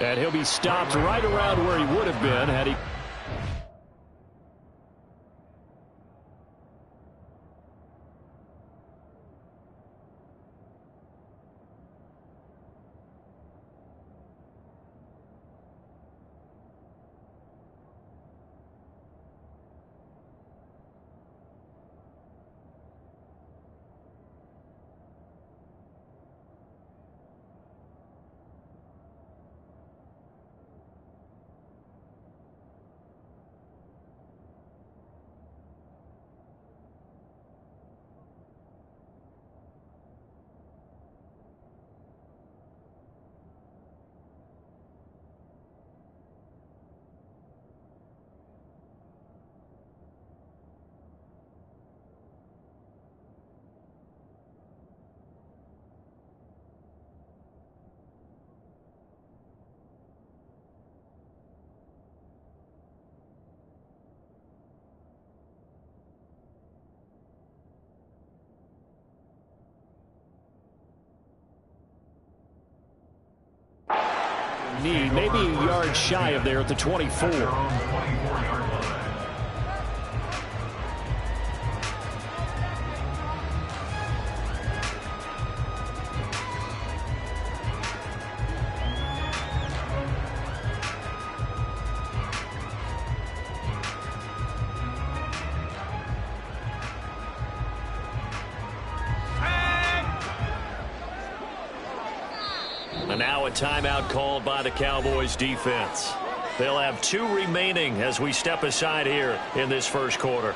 And he'll be stopped right around where he would have been had he... Maybe a yard shy of there at the 24. And now a timeout called by the Cowboys defense. They'll have 2 remaining as we step aside here in this first quarter.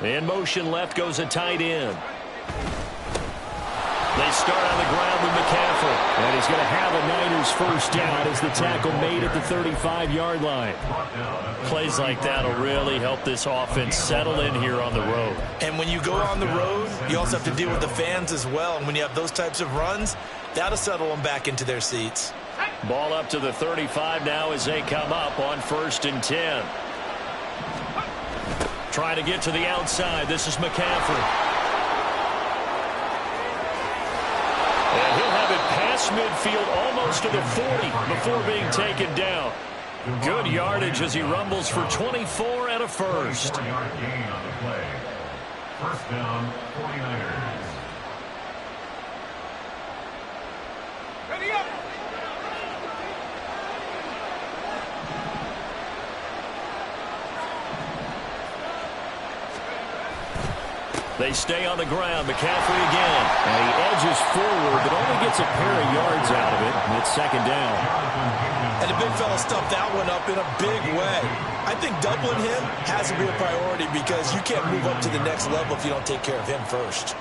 In motion left goes a tight end. They start on the ground with McCaffrey. And he's going to have a Niners first down as the tackle made at the 35-yard line. Plays like that will really help this offense settle in here on the road. And when you go on the road, you also have to deal with the fans as well. And when you have those types of runs, that'll settle them back into their seats. Ball up to the 35 now as they come up on 1st and 10. Trying to get to the outside. This is McCaffrey. And he'll have it past midfield almost to the 40 before being taken down. Good yardage as he rumbles for 24 and a first. 4-yard gain on the play. First down, 49ers. Ready up! They stay on the ground. McCaffrey again. And he edges forward, but only gets a pair of yards out of it. And it's 2nd down. And the big fella stuffed that one up in a big way. I think doubling him has to be a priority because you can't move up to the next level if you don't take care of him first.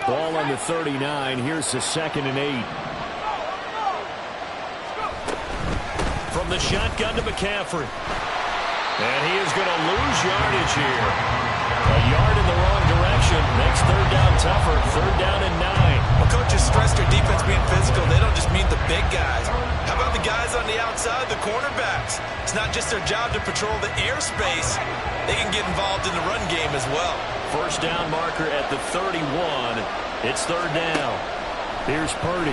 Ball on the 39. Here's the 2nd and 8. From the shotgun to McCaffrey. And he is going to lose yardage here. A yard in the wrong direction. Makes 3rd down tougher. 3rd down and 9. Well, coaches stress their defense being physical. They don't just mean the big guys. How about the guys on the outside, the cornerbacks? It's not just their job to patrol the airspace. They can get involved in the run game as well. First down marker at the 31. It's 3rd down. Here's Purdy.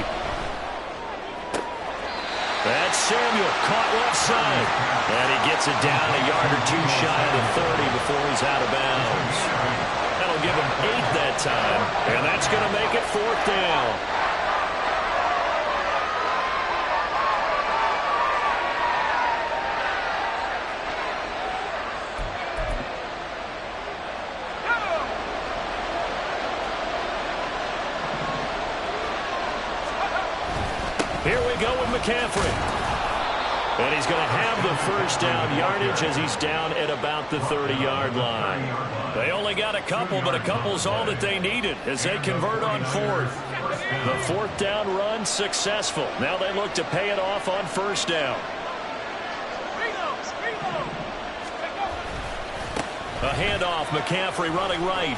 That's Samuel, caught left side. And he gets it down a yard or 2 shy of the 30 before he's out of bounds. That'll give him 8 that time. And that's going to make it 4th down. Here we go with McCaffrey. And he's going to have the first down yardage as he's down at about the 30-yard line. They only got a couple, but a couple's all that they needed as they convert on 4th. The 4th down run successful. Now they look to pay it off on 1st down. A handoff, McCaffrey running right.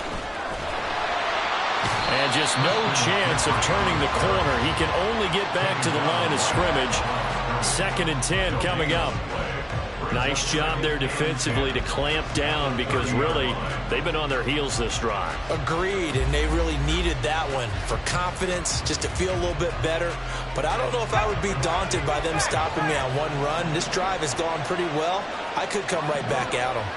And just no chance of turning the corner. He can only get back to the line of scrimmage. 2nd and 10 coming up. Nice job there defensively to clamp down because really they've been on their heels this drive. Agreed, and they really needed that one for confidence, just to feel a little bit better. But I don't know if I would be daunted by them stopping me on one run. This drive has gone pretty well. I could come right back at them.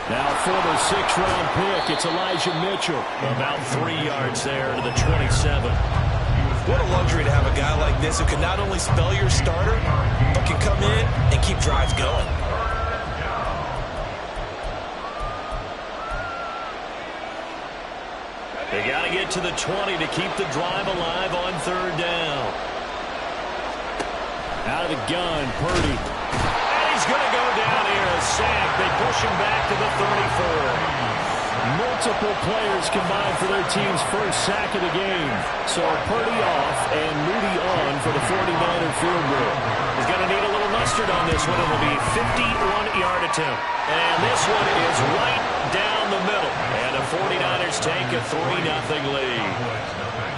Now former 6th-round pick, it's Elijah Mitchell. About 3 yards there to the 27. What a luxury to have a guy like this who can not only spell your starter, but can come in and keep drives going. They got to get to the 20 to keep the drive alive on 3rd down. Out of the gun, Purdy. And he's going to go down here, a sack. They push him back to the 34. Multiple players combined for their team's first sack of the game. So Purdy off and Moody on for the 49er field goal. He's going to need a little mustard on this one. It'll be a 51-yard attempt. And this one is right down the middle. And the 49ers take a 3-0 lead.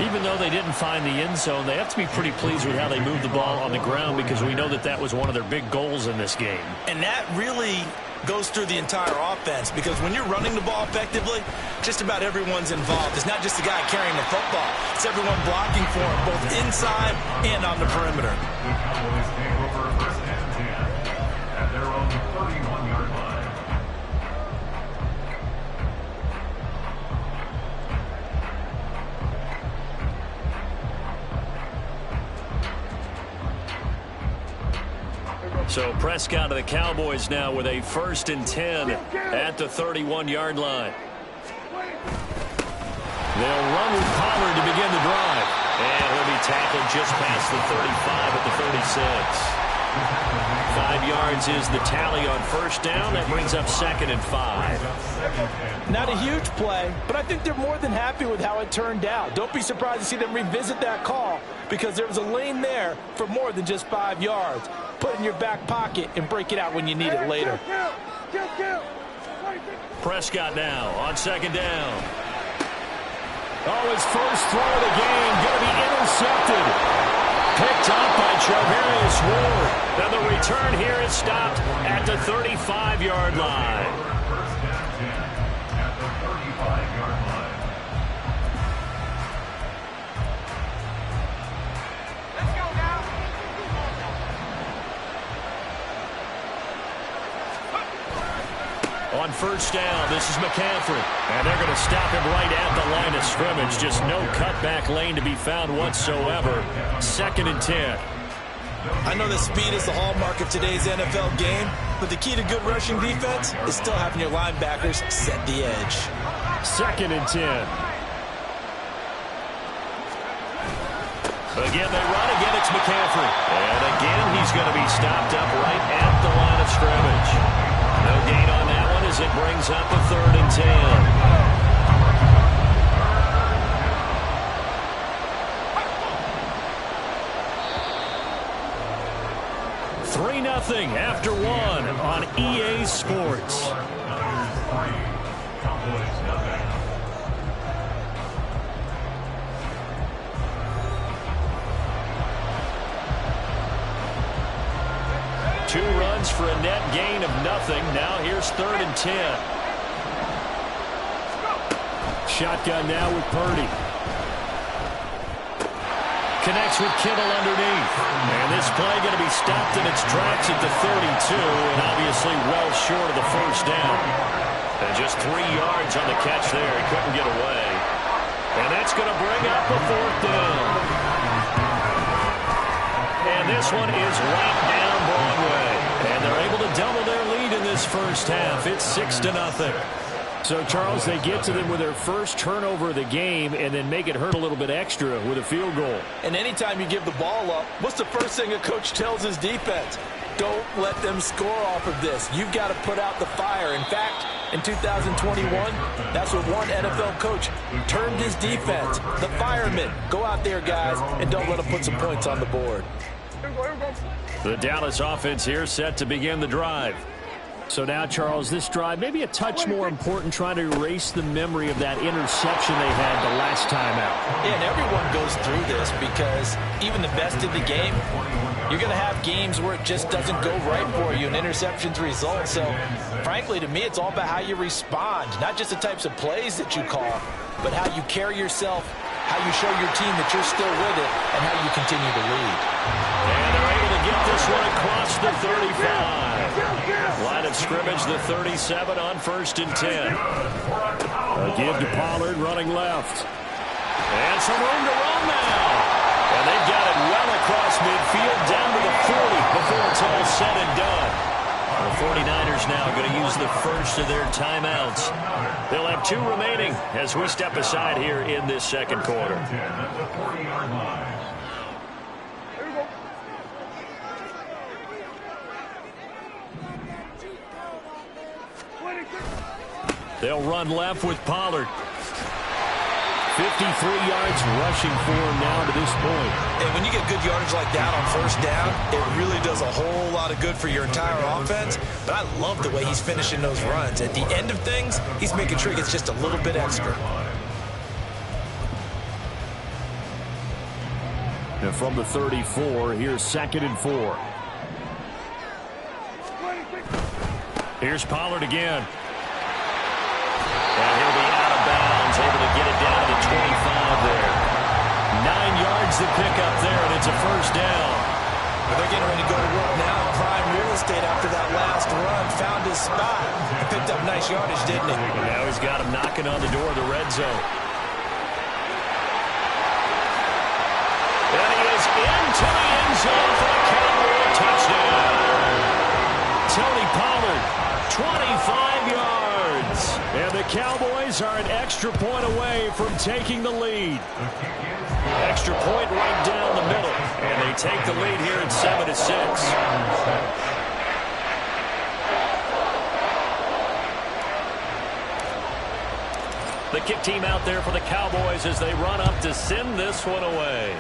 Even though they didn't find the end zone, they have to be pretty pleased with how they moved the ball on the ground because we know that that was one of their big goals in this game. And that really goes through the entire offense because when you're running the ball effectively, just about everyone's involved. It's not just the guy carrying the football. It's everyone blocking for him, both inside and on the perimeter. The Cowboys take over 1st and 10 at their own 31-yard line. So Prescott of the Cowboys now with a 1st and 10 at the 31-yard line. They'll run with Pollard to begin the drive. And he'll be tackled just past the 35 at the 36. 5 yards is the tally on 1st down. That brings up 2nd and 5. Not a huge play, but I think they're more than happy with how it turned out. Don't be surprised to see them revisit that call because there was a lane there for more than just 5 yards. Put it in your back pocket and break it out when you need it later. Prescott now on 2nd down. Oh, his first throw of the game going to be intercepted. Picked up by Charvarius Ward. Now the return here is stopped at the 35-yard line. 1st and 10 at the 35-yard line. Let's go now. On 1st down, this is McCaffrey. And they're going to stop him right at the line of scrimmage. Just no cutback lane to be found whatsoever. 2nd and 10. I know that speed is the hallmark of today's NFL game, but the key to good rushing defense is still having your linebackers set the edge. 2nd and 10. Again, they run. Again, it's McCaffrey. And again, he's going to be stopped up right at the line of scrimmage. No gain on that one as it brings up a 3rd and 10. 3-0 after 1 on EA Sports. Cowboys nothing. Two runs for a net gain of nothing. Now here's 3rd and 10. Shotgun now with Purdy. Connects with Kittle underneath. And this play going to be stopped in its tracks at the 32, and obviously well short of the 1st down. And just 3 yards on the catch there. He couldn't get away. And that's going to bring up a 4th down. And this one is right down Broadway. And they're able to double their lead in this 1st half. It's 6-0. So, Charles, they get to them with their first turnover of the game and then make it hurt a little bit extra with a field goal. And anytime you give the ball up, what's the first thing a coach tells his defense? Don't let them score off of this. You've got to put out the fire. In fact, in 2021, that's what one NFL coach termed his defense. The firemen. Go out there, guys, and don't let them put some points on the board. The Dallas offense here set to begin the drive. So now, Charles, this drive maybe a touch more important, trying to erase the memory of that interception they had the last time out. Yeah, and everyone goes through this because even the best in the game, you're going to have games where it just doesn't go right for you and interceptions result. So, frankly, to me, it's all about how you respond, not just the types of plays that you call, but how you carry yourself, how you show your team that you're still with it, and how you continue to lead. And they're able to get this one across the 35. Line of scrimmage, the 37 on 1st and 10. A give to Pollard running left. And some room to run now. And they've got it well across midfield down to the 40 before it's all said and done. The 49ers now going to use the first of their timeouts. They'll have 2 remaining as we step aside here in this second quarter. They'll run left with Pollard. 53 yards rushing for him now to this point. And when you get good yardage like that on 1st down, it really does a whole lot of good for your entire offense. But I love the way he's finishing those runs. At the end of things, he's making sure he gets just a little bit extra. And from the 34, here's 2nd and 4. Here's Pollard again. And he'll be out of bounds, able to get it down to the 25 there. 9 yards to pick up there, and it's a 1st down. But they're getting ready to go to work now. Prime real estate after that last run. Found his spot. Picked up nice yardage, didn't he? And now he's got him knocking on the door of the red zone. And he is into the end zone for a Cowboy touchdown. Tony Pollard, 25 yards. And the Cowboys are an extra point away from taking the lead. Extra point right down the middle. And they take the lead here at 7-6. The kick team out there for the Cowboys as they run up to send this one away.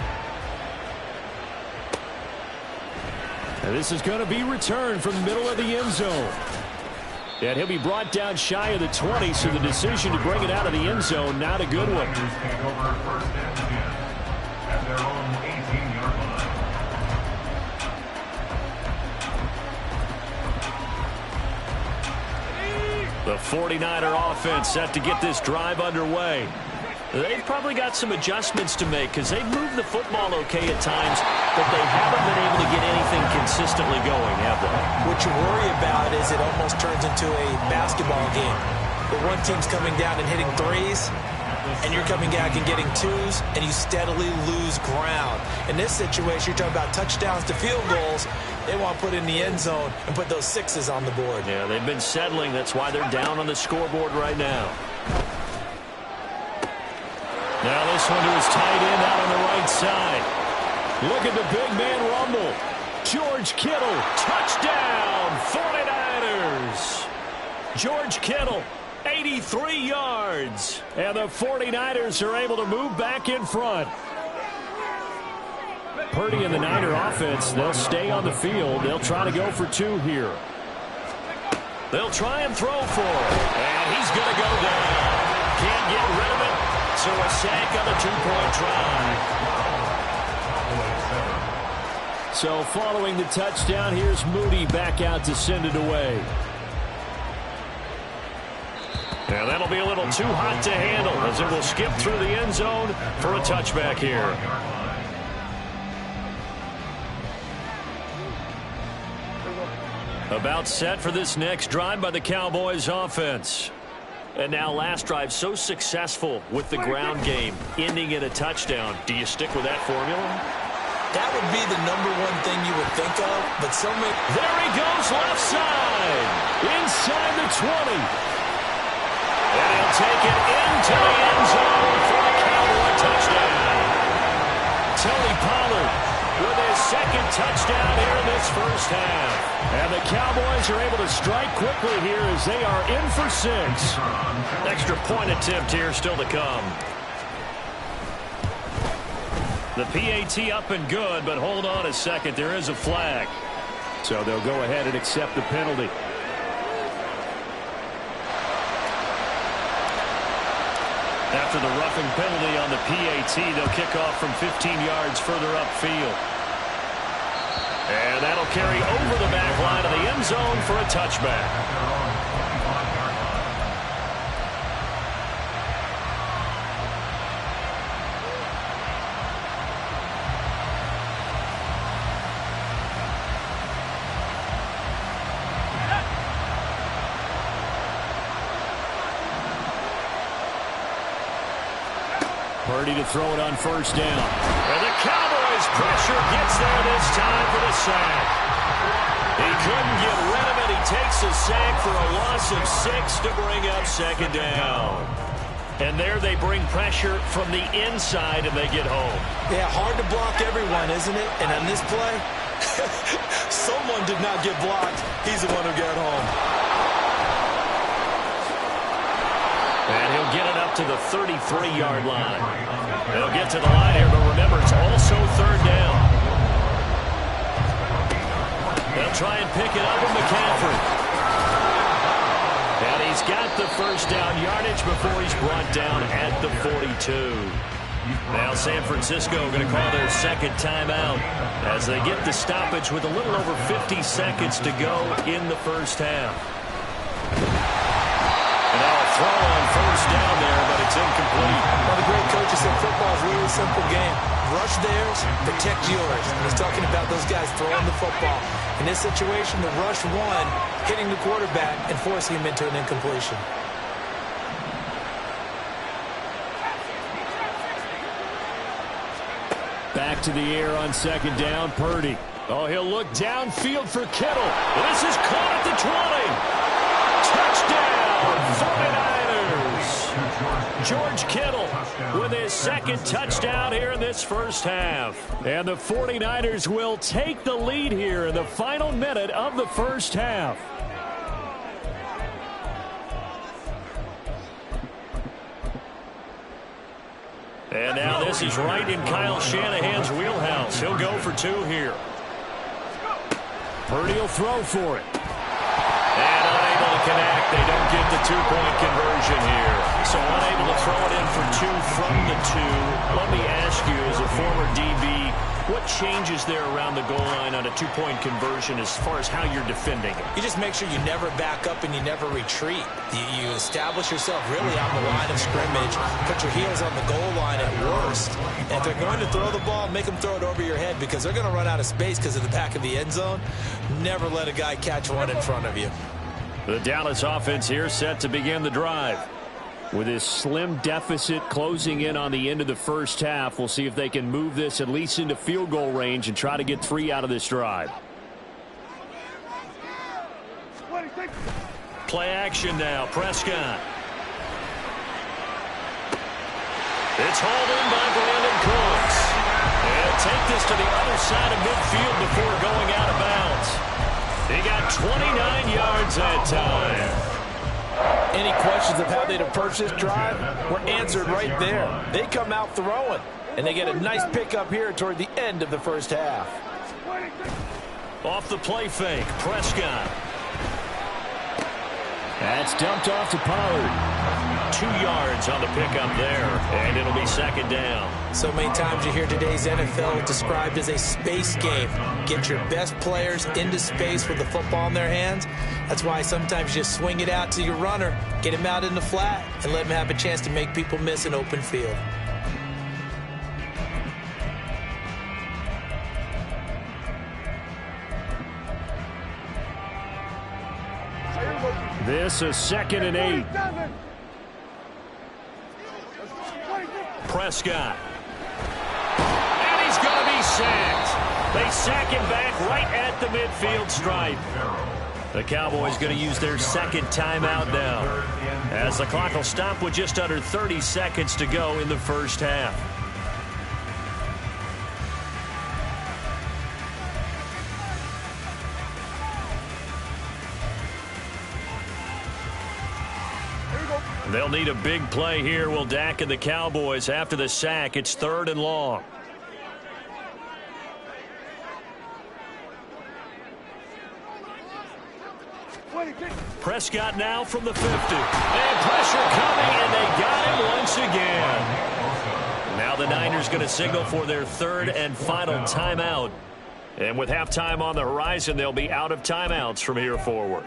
And this is going to be returned from the middle of the end zone. And he'll be brought down shy of the 20, so the decision to bring it out of the end zone, not a good one. At their own 18-yard line. The 49er offense set to get this drive underway. They've probably got some adjustments to make because they've moved the football okay at times, but they haven't been able to get anything consistently going, have they? What you worry about is it almost turns into a basketball game where one team's coming down and hitting threes, and you're coming back and getting twos, and you steadily lose ground. In this situation, you're talking about touchdowns to field goals. They want to put in the end zone and put those sixes on the board. Yeah, they've been settling. That's why they're down on the scoreboard right now. Now this one to his tight end out on the right side. Look at the big man rumble. George Kittle, touchdown, 49ers. George Kittle, 83 yards. And the 49ers are able to move back in front. Purdy and the Niner offense, they'll stay on the field. They'll try to go for 2 here. They'll try and throw for it. And he's going to go down. Can't get rid of it. So a sack on the 2-point try. So following the touchdown, here's Moody back out to send it away. And that'll be a little too hot to handle as it will skip through the end zone for a touchback here. About set for this next drive by the Cowboys offense. And now last drive so successful with the ground game, ending in a touchdown. Do you stick with that formula? That would be the #1 thing you would think of, but so many... There he goes left side. Inside the 20. And he'll take it into the end zone for a Cowboy touchdown. Tony Pollard with his second touchdown here in this first half. And the Cowboys are able to strike quickly here as they are in for 6. Extra point attempt here still to come. The PAT up and good, but hold on a second. There is a flag. So they'll go ahead and accept the penalty. After the roughing penalty on the PAT, they'll kick off from 15 yards further upfield. And that'll carry over the back line of the end zone for a touchback. Purdy to throw it on first down. And the Cowboys' pressure gets there this time for the sack. He couldn't get rid of it. He takes a sack for a loss of 6 to bring up second down. And there they bring pressure from the inside and they get home. Yeah, hard to block everyone, isn't it? And on this play, someone did not get blocked. He's the one who got home. And he'll get it up to the 33-yard line. They'll get to the line here, but remember, it's also third down. They'll try and pick it up with McCaffrey. And he's got the first down yardage before he's brought down at the 42. Now San Francisco going to call their second timeout as they get the stoppage with a little over 50 seconds to go in the first half. Throw on first down there, but it's incomplete. Well, the great coaches said football is really a simple game. Rush theirs, protect yours. And he's talking about those guys throwing the football. In this situation, the rush won, hitting the quarterback and forcing him into an incompletion. Back to the air on second down, Purdy. Oh, he'll look downfield for Kittle. This is caught at the 20. Touchdown! 49ers. George Kittle with his second touchdown here in this first half. And the 49ers will take the lead here in the final minute of the first half. And now this is right in Kyle Shanahan's wheelhouse. He'll go for 2 here. Purdy will throw for it. And unable to connect. They don't get the 2-point conversion here. So unable to throw it in for 2 from the 2. Let me ask you, as a former DB, what changes there around the goal line on a 2-point conversion as far as how you're defending it? You just make sure you never back up and you never retreat. You establish yourself really on the line of scrimmage. Put your heels on the goal line at worst. And if they're going to throw the ball, make them throw it over your head because they're going to run out of space because of the back of the end zone. Never let a guy catch one in front of you. The Dallas offense here set to begin the drive. With his slim deficit closing in on the end of the first half, we'll see if they can move this at least into field goal range and try to get 3 out of this drive. Play action now. Prescott. It's hauled in by Brandon Cooks. He'll take this to the other side of midfield before going out of bounds. He got 29 yards that time. Any questions of how they'd approach this drive were answered right there. They come out throwing, and they get a nice pickup here toward the end of the first half. Off the play fake, Prescott. That's dumped off to Pollard. 2 yards on the pickup there, and it'll be second down. So many times you hear today's NFL described as a space game. Get your best players into space with the football in their hands. That's why sometimes you swing it out to your runner, get him out in the flat, and let him have a chance to make people miss an open field. This is 2nd and 8. Prescott. And he's going to be sacked. They sack him back right at the midfield stripe. The Cowboys going to use their second timeout now, as the clock will stop with just under 30 seconds to go in the first half. They'll need a big play here. Will Dak and the Cowboys after the sack. It's 3rd and long. Prescott now from the 50. And pressure coming, and they got him once again. Now the Niners going to signal for their third and final timeout. And with halftime on the horizon, they'll be out of timeouts from here forward.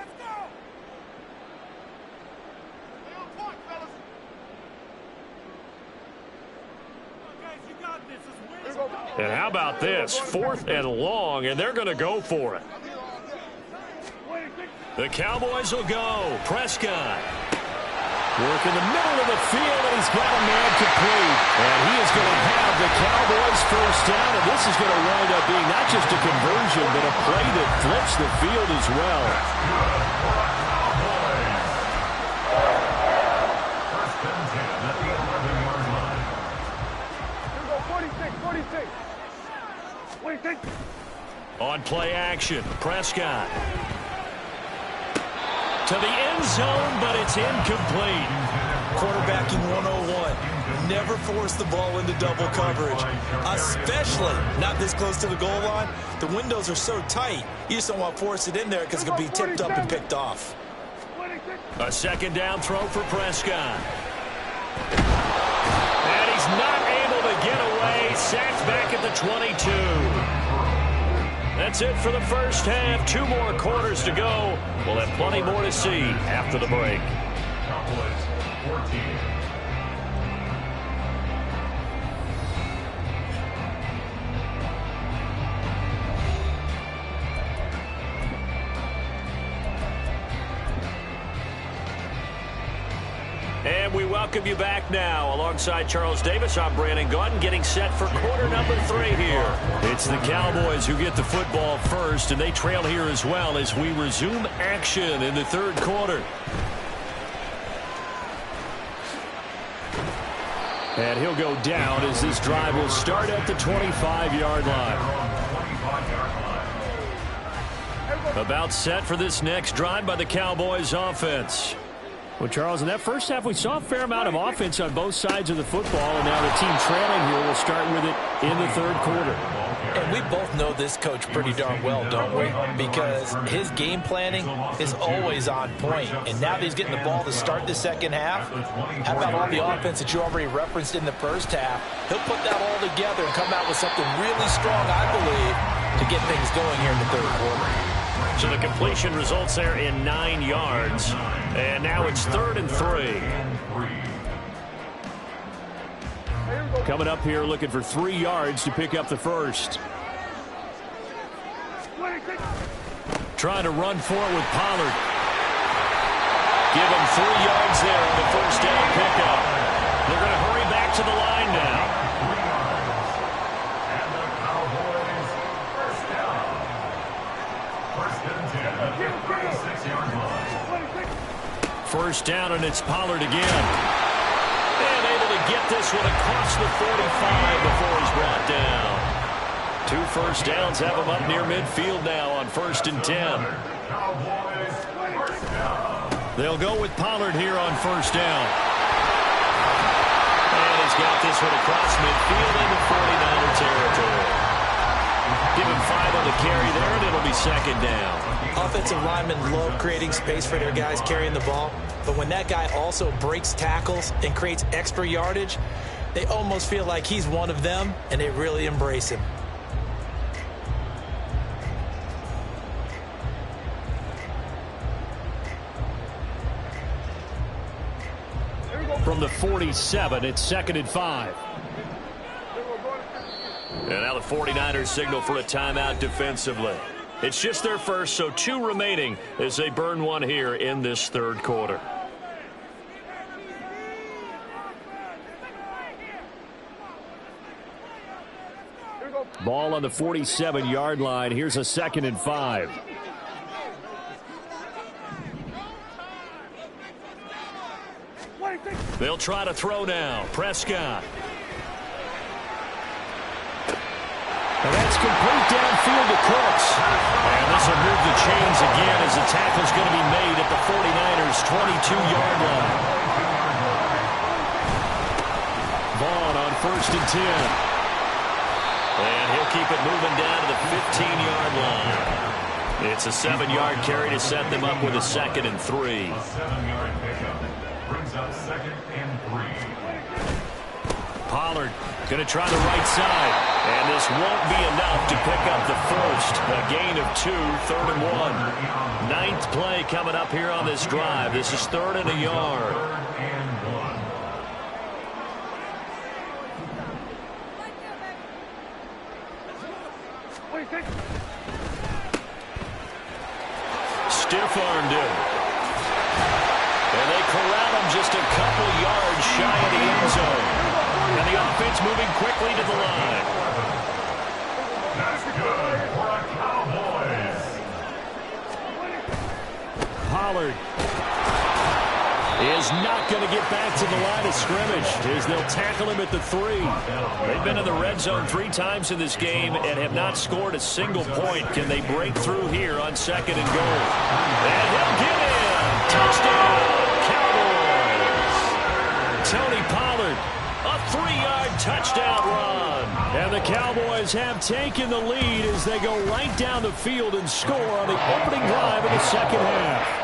And how about this? 4th and long, and they're going to go for it. The Cowboys will go. Prescott. Work in the middle of the field, and he's got a man complete. And he is going to have the Cowboys first down, and this is going to wind up being not just a conversion, but a play that flips the field as well. First and 10 at the 11-yard line. Here we go, 46. On play action, Prescott. To the end zone, but it's incomplete. Quarterbacking 101. Never force the ball into double coverage, especially not this close to the goal line. The windows are so tight, you just don't want to force it in there because it could be tipped up and picked off. A second down throw for Prescott. And he's not able to get away. Sacked back at the 22. That's it for the first half. 2 more quarters to go. We'll have plenty more to see after the break. Cowboys 14. And we welcome you back now. Alongside Charles Davis, I'm Brandon Gaudin, getting set for quarter number 3 here. It's the Cowboys who get the football first, and they trail here as well as we resume action in the third quarter. And he'll go down as this drive will start at the 25-yard line. About set for this next drive by the Cowboys offense. Well, Charles, in that first half, we saw a fair amount of offense on both sides of the football, and now the team trailing here will start with it in the third quarter. And we both know this coach pretty darn well, don't we? Because his game planning is always on point. And now that he's getting the ball to start the second half, how about all the offense that you already referenced in the first half? He'll put that all together and come out with something really strong, I believe, to get things going here in the third quarter. So the completion results there in 9 yards. And now it's 3rd and 3. Coming up here looking for 3 yards to pick up the first. Trying to run for it with Pollard. Give him 3 yards there on the first down pickup. They're going to hurry back to the line now. And the Cowboys first down. First and 10 at the 36-yard line. First down, and it's Pollard again. And able to get this one across the 45 before he's brought down. 2 first downs have him up near midfield now on 1st and 10. They'll go with Pollard here on 1st down. And he's got this one across midfield into 49er territory. Give him 5 on the carry there, and it'll be 2nd down. Offensive linemen love creating space for their guys carrying the ball. But when that guy also breaks tackles and creates extra yardage, they almost feel like he's one of them, and they really embrace him. From the 47, it's 2nd and 5. And now the 49ers signal for a timeout defensively. It's just their first, so 2 remaining as they burn one here in this third quarter. Ball on the 47-yard line. Here's a 2nd and 5. They'll try to throw now. Prescott. And that's complete downfield to Cooks. And this will move the chains again as the tackle's going to be made at the 49ers' 22-yard line. Vaughn on 1st and 10. And he'll keep it moving down to the 15-yard line. It's a 7-yard carry to set them up with a 2nd and 3. A 7-yard pickup brings up 2nd and 3. Pollard going to try the right side. And this won't be enough to pick up the first. A gain of 2, 3rd and 1. 9th play coming up here on this drive. This is 3rd and a yard. 3rd and 1. Stiff-armed him. And they corral him just a couple yards shy of the end zone. And the offense moving quickly to the line. That's good for the Cowboys. Pollard is not going to get back to the line of scrimmage as they'll tackle him at the 3. They've been in the red zone 3 times in this game and have not scored a single point. Can they break through here on 2nd and goal? And he'll get in. Touchdown, Cowboys. Tony Pollard, a 3-yard touchdown run. And the Cowboys have taken the lead as they go right down the field and score on the opening drive of the 2nd half.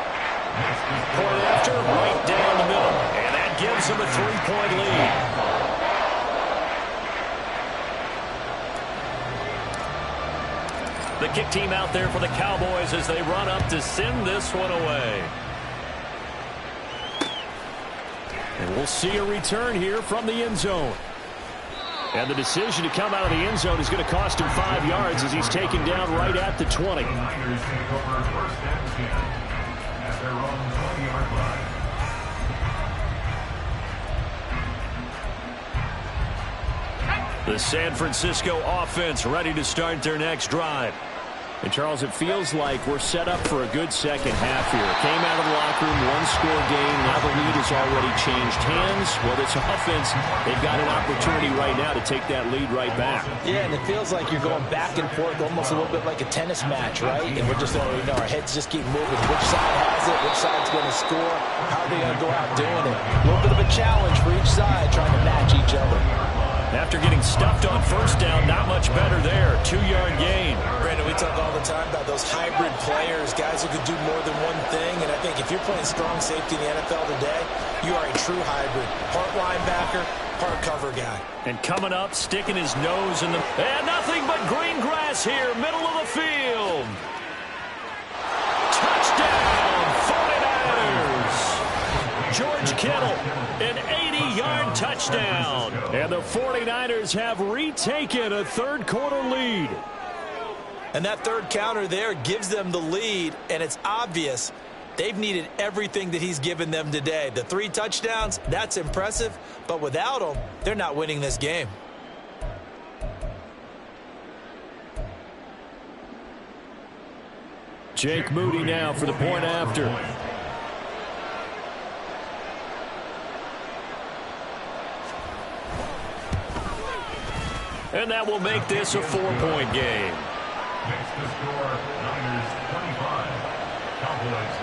Point after, right down the middle. And that gives them a 3-point lead. The kick team out there for the Cowboys as they run up to send this one away. And we'll see a return here from the end zone. And the decision to come out of the end zone is going to cost him 5 yards as he's taken down right at the 20. The Niners take over 1st and 10 at their own 20-yard line. The San Francisco offense ready to start their next drive. And, Charles, it feels like we're set up for a good second half here. Came out of the locker room, one-score game. Now the lead has already changed hands. Well, this offense, they've got an opportunity right now to take that lead right back. Yeah, and it feels like you're going back and forth almost a little bit like a tennis match, right? And we're just already know our heads just keep moving. Which side has it? Which side's going to score? How are they going to go out doing it? A little bit of a challenge for each side trying to match each other. After getting stuffed on 1st down, not much better there. 2-yard gain. Brandon, we talk all the time about those hybrid players, guys who could do more than one thing. And I think if you're playing strong safety in the NFL today, you are a true hybrid. Part linebacker, part cover guy. And coming up, sticking his nose in the... And nothing but green grass here, middle of the field. Touchdown, 49ers. George Kittle, an 80-yard touchdown. And the 49ers have retaken a 3rd-quarter lead. And that 3rd counter there gives them the lead, and it's obvious they've needed everything that he's given them today. The 3 touchdowns, that's impressive, but without him, they're not winning this game. Jake Moody now for the point after. And that will make this a 4-point game. Makes the score Niners 25, Cowboys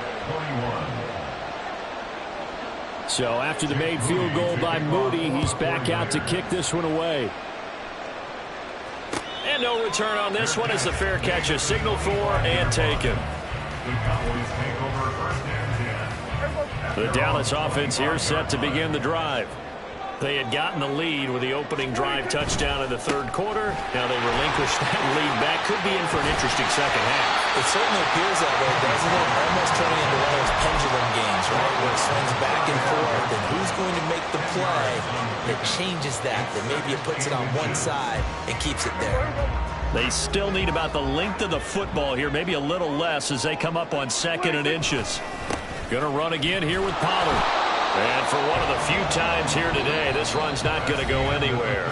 21. So after the made field goal by Moody, he's back out to kick this one away. And no return on this one as the fair catch is signaled for and taken. The Cowboys take over 1st and 10. The Dallas offense here set to begin the drive. They had gotten the lead with the opening drive touchdown in the 3rd quarter. Now they relinquish that lead back. Could be in for an interesting second half. It certainly appears that way, doesn't it? Almost turning into one of those pendulum games, right? Where it swings back and forth, and who's going to make the play that changes that maybe it puts it on one side and keeps it there. They still need about the length of the football here, maybe a little less as they come up on 2nd and inches. Gonna run again here with Pollard. And for one of the few times here today, this run's not going to go anywhere.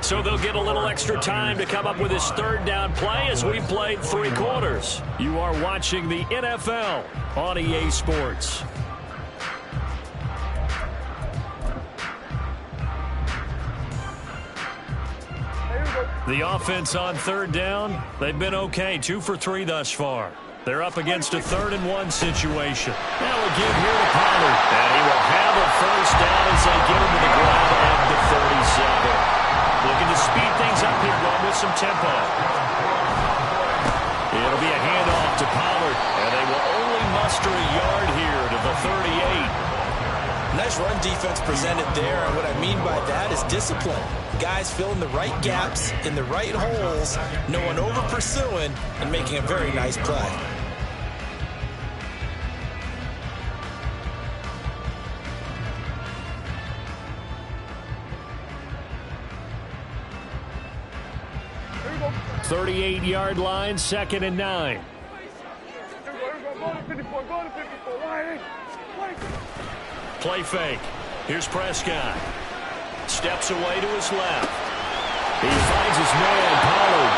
So they'll get a little extra time to come up with his 3rd down play as we played 3 quarters. You are watching the NFL on EA Sports. The offense on 3rd down, they've been okay, 2 for 3 thus far. They're up against a 3rd and 1 situation. Now again here to Pollard. And he will have a 1st down as they get him to the ground at the 37. Looking to speed things up here, going with some tempo. It'll be a handoff defense presented there, and what I mean by that is discipline. Guys filling the right gaps in the right holes, no one over pursuing, and making a very nice play. The 38-yard line, 2nd and 9. Play fake. Here's Prescott. Steps away to his left. He finds his man, Pollard.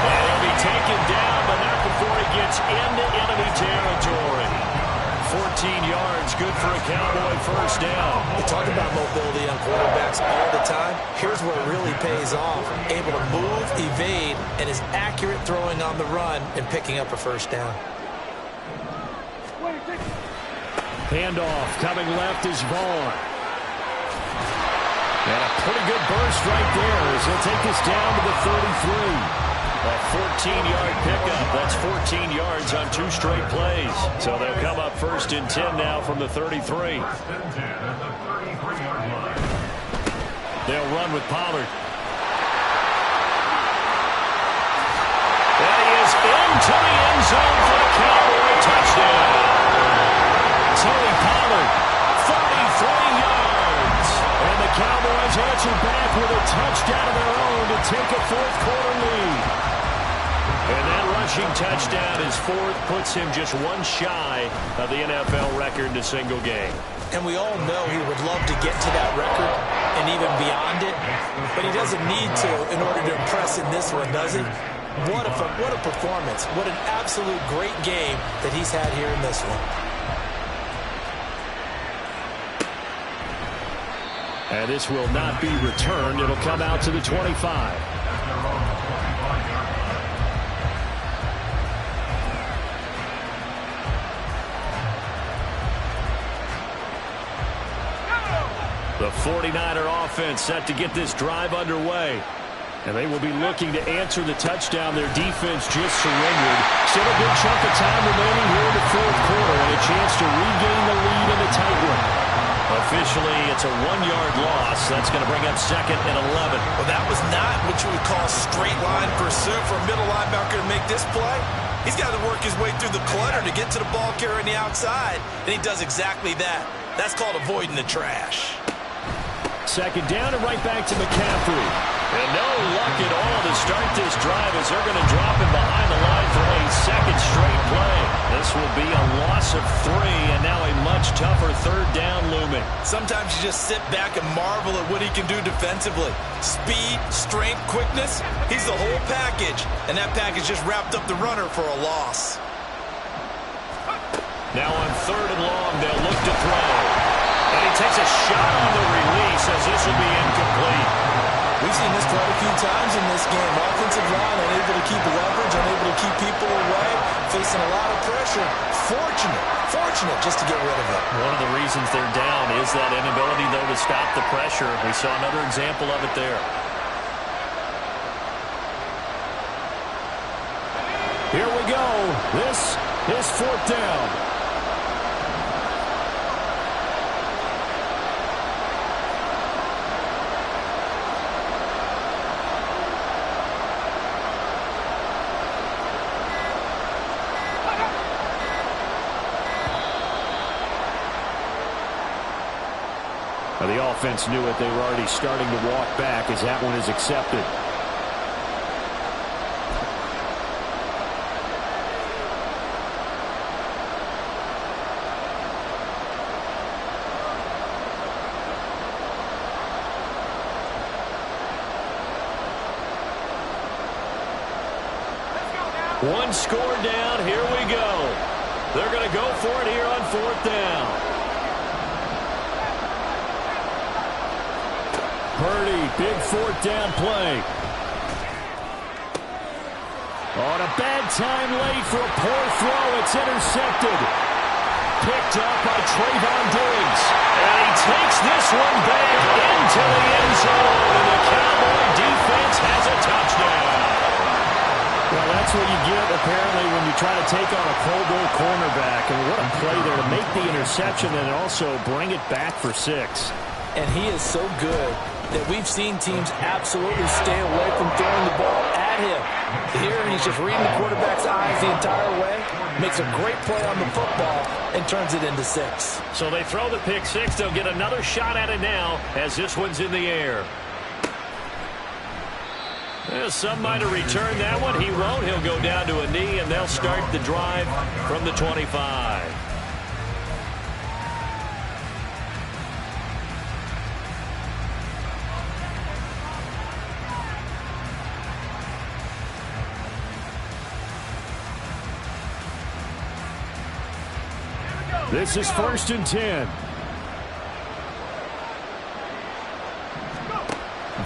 And he'll be taken down, but not before he gets into enemy territory. 14 yards, good for a Cowboy first down. We talk about mobility on quarterbacks all the time. Here's where it really pays off. Able to move, evade, and is accurate throwing on the run and picking up a first down. Handoff coming left is Vaughn. And a pretty good burst right there as he'll take this down to the 33. A 14-yard pickup. That's 14 yards on 2 straight plays. So they'll come up 1st and 10 now from the 33. They'll run with Pollard. And he is into the end zone for the Cowboy touchdown. Tony Pollard, 33 yards. And the Cowboys answer back with a touchdown of their own to take a 4th quarter lead. And that rushing touchdown, his 4th, puts him just 1 shy of the NFL record in a single game. And we all know he would love to get to that record and even beyond it, but he doesn't need to in order to impress in this one, does he? What a performance. What an absolute great game that he's had here in this one. And this will not be returned. It'll come out to the 25. The 49er offense set to get this drive underway. And they will be looking to answer the touchdown their defense just surrendered. Still a good chunk of time remaining here in the 4th quarter and a chance to regain the lead in the tight one. Officially, it's a 1-yard loss. That's going to bring up 2nd and 11. Well, that was not what you would call straight line pursuit for a middle linebacker to make this play. He's got to work his way through the clutter to get to the ball carrier on the outside, and he does exactly that. That's called avoiding the trash. 2nd down and right back to McCaffrey. And no luck at all to start this drive as they're going to drop him behind the line for a 2nd straight play. This will be a loss of 3 and now a much tougher 3rd down looming. Sometimes you just sit back and marvel at what he can do defensively. Speed, strength, quickness, he's the whole package. And that package just wrapped up the runner for a loss. Now on 3rd and long, they'll look to throw. And he takes a shot on the release as this will be incomplete. We've seen this quite a few times in this game. Offensive line unable to keep leverage, unable to keep people away, facing a lot of pressure. Fortunate just to get rid of it. One of the reasons they're down is that inability, though, to stop the pressure. We saw another example of it there. Here we go. This is 4th down. The offense knew it. They were already starting to walk back as that one is accepted. One score down. Here we go. They're going to go for it here on 4th down. Purdy, big 4th down play. On a bad time late for a poor throw. It's intercepted. Picked up by Trayvon Diggs. And he takes this one back into the end zone. And the Cowboy defense has a touchdown. Well, that's what you get, apparently, when you try to take on a Pro Bowl cornerback. And what a play there to make the interception and also bring it back for 6. And he is so good that we've seen teams absolutely stay away from throwing the ball at him. Here, he's just reading the quarterback's eyes the entire way, makes a great play on the football, and turns it into 6. So they throw the pick 6. They'll get another shot at it now as this one's in the air. Well, some might have returned that one. He won't. He'll go down to a knee, and they'll start the drive from the 25. This is 1st and 10.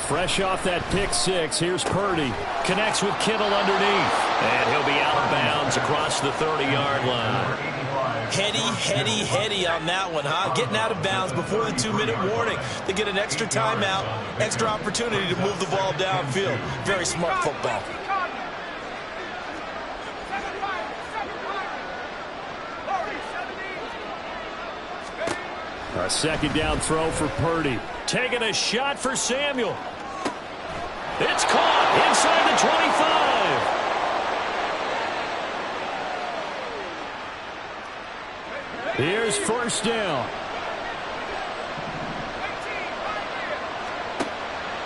Fresh off that pick 6, here's Purdy. Connects with Kittle underneath. And he'll be out of bounds across the 30-yard line. Heady on that one, huh? Getting out of bounds before the 2-minute warning. They get an extra timeout, extra opportunity to move the ball downfield. Very smart football. A 2nd down throw for Purdy. Taking a shot for Samuel. It's caught inside the 25. Here's 1st down.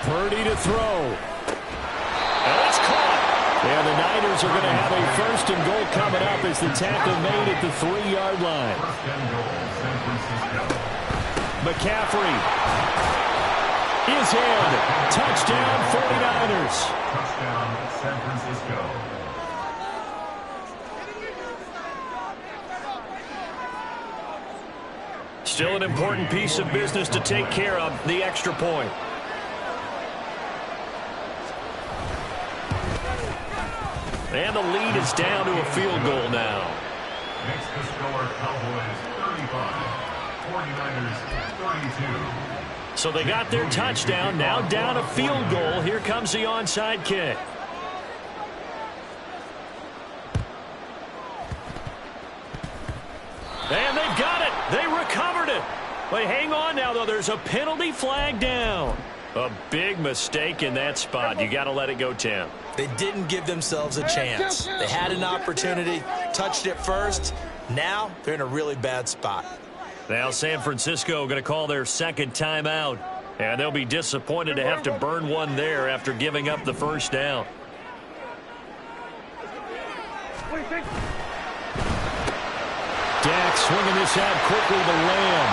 Purdy to throw. And it's caught. And the Niners are going to have a 1st and goal coming up as the tackle made at the 3-yard line. McCaffrey is in. Touchdown, 49ers. Touchdown, San Francisco. Still an important piece of business to take care of, the extra point. And the lead is down to a field goal now. Makes the score Cowboys 35, 49ers 32. So they got their touchdown, now down a field goal. Here comes the onside kick. And they've got it. They recovered it. But hang on now, though. There's a penalty flag down. A big mistake in that spot. You got to let it go, Tim. They didn't give themselves a chance. They had an opportunity, touched it first. Now they're in a really bad spot. Now San Francisco going to call their 2nd timeout. And they'll be disappointed to have to burn one there after giving up the 1st down. Dak swinging this out quickly to Lamb.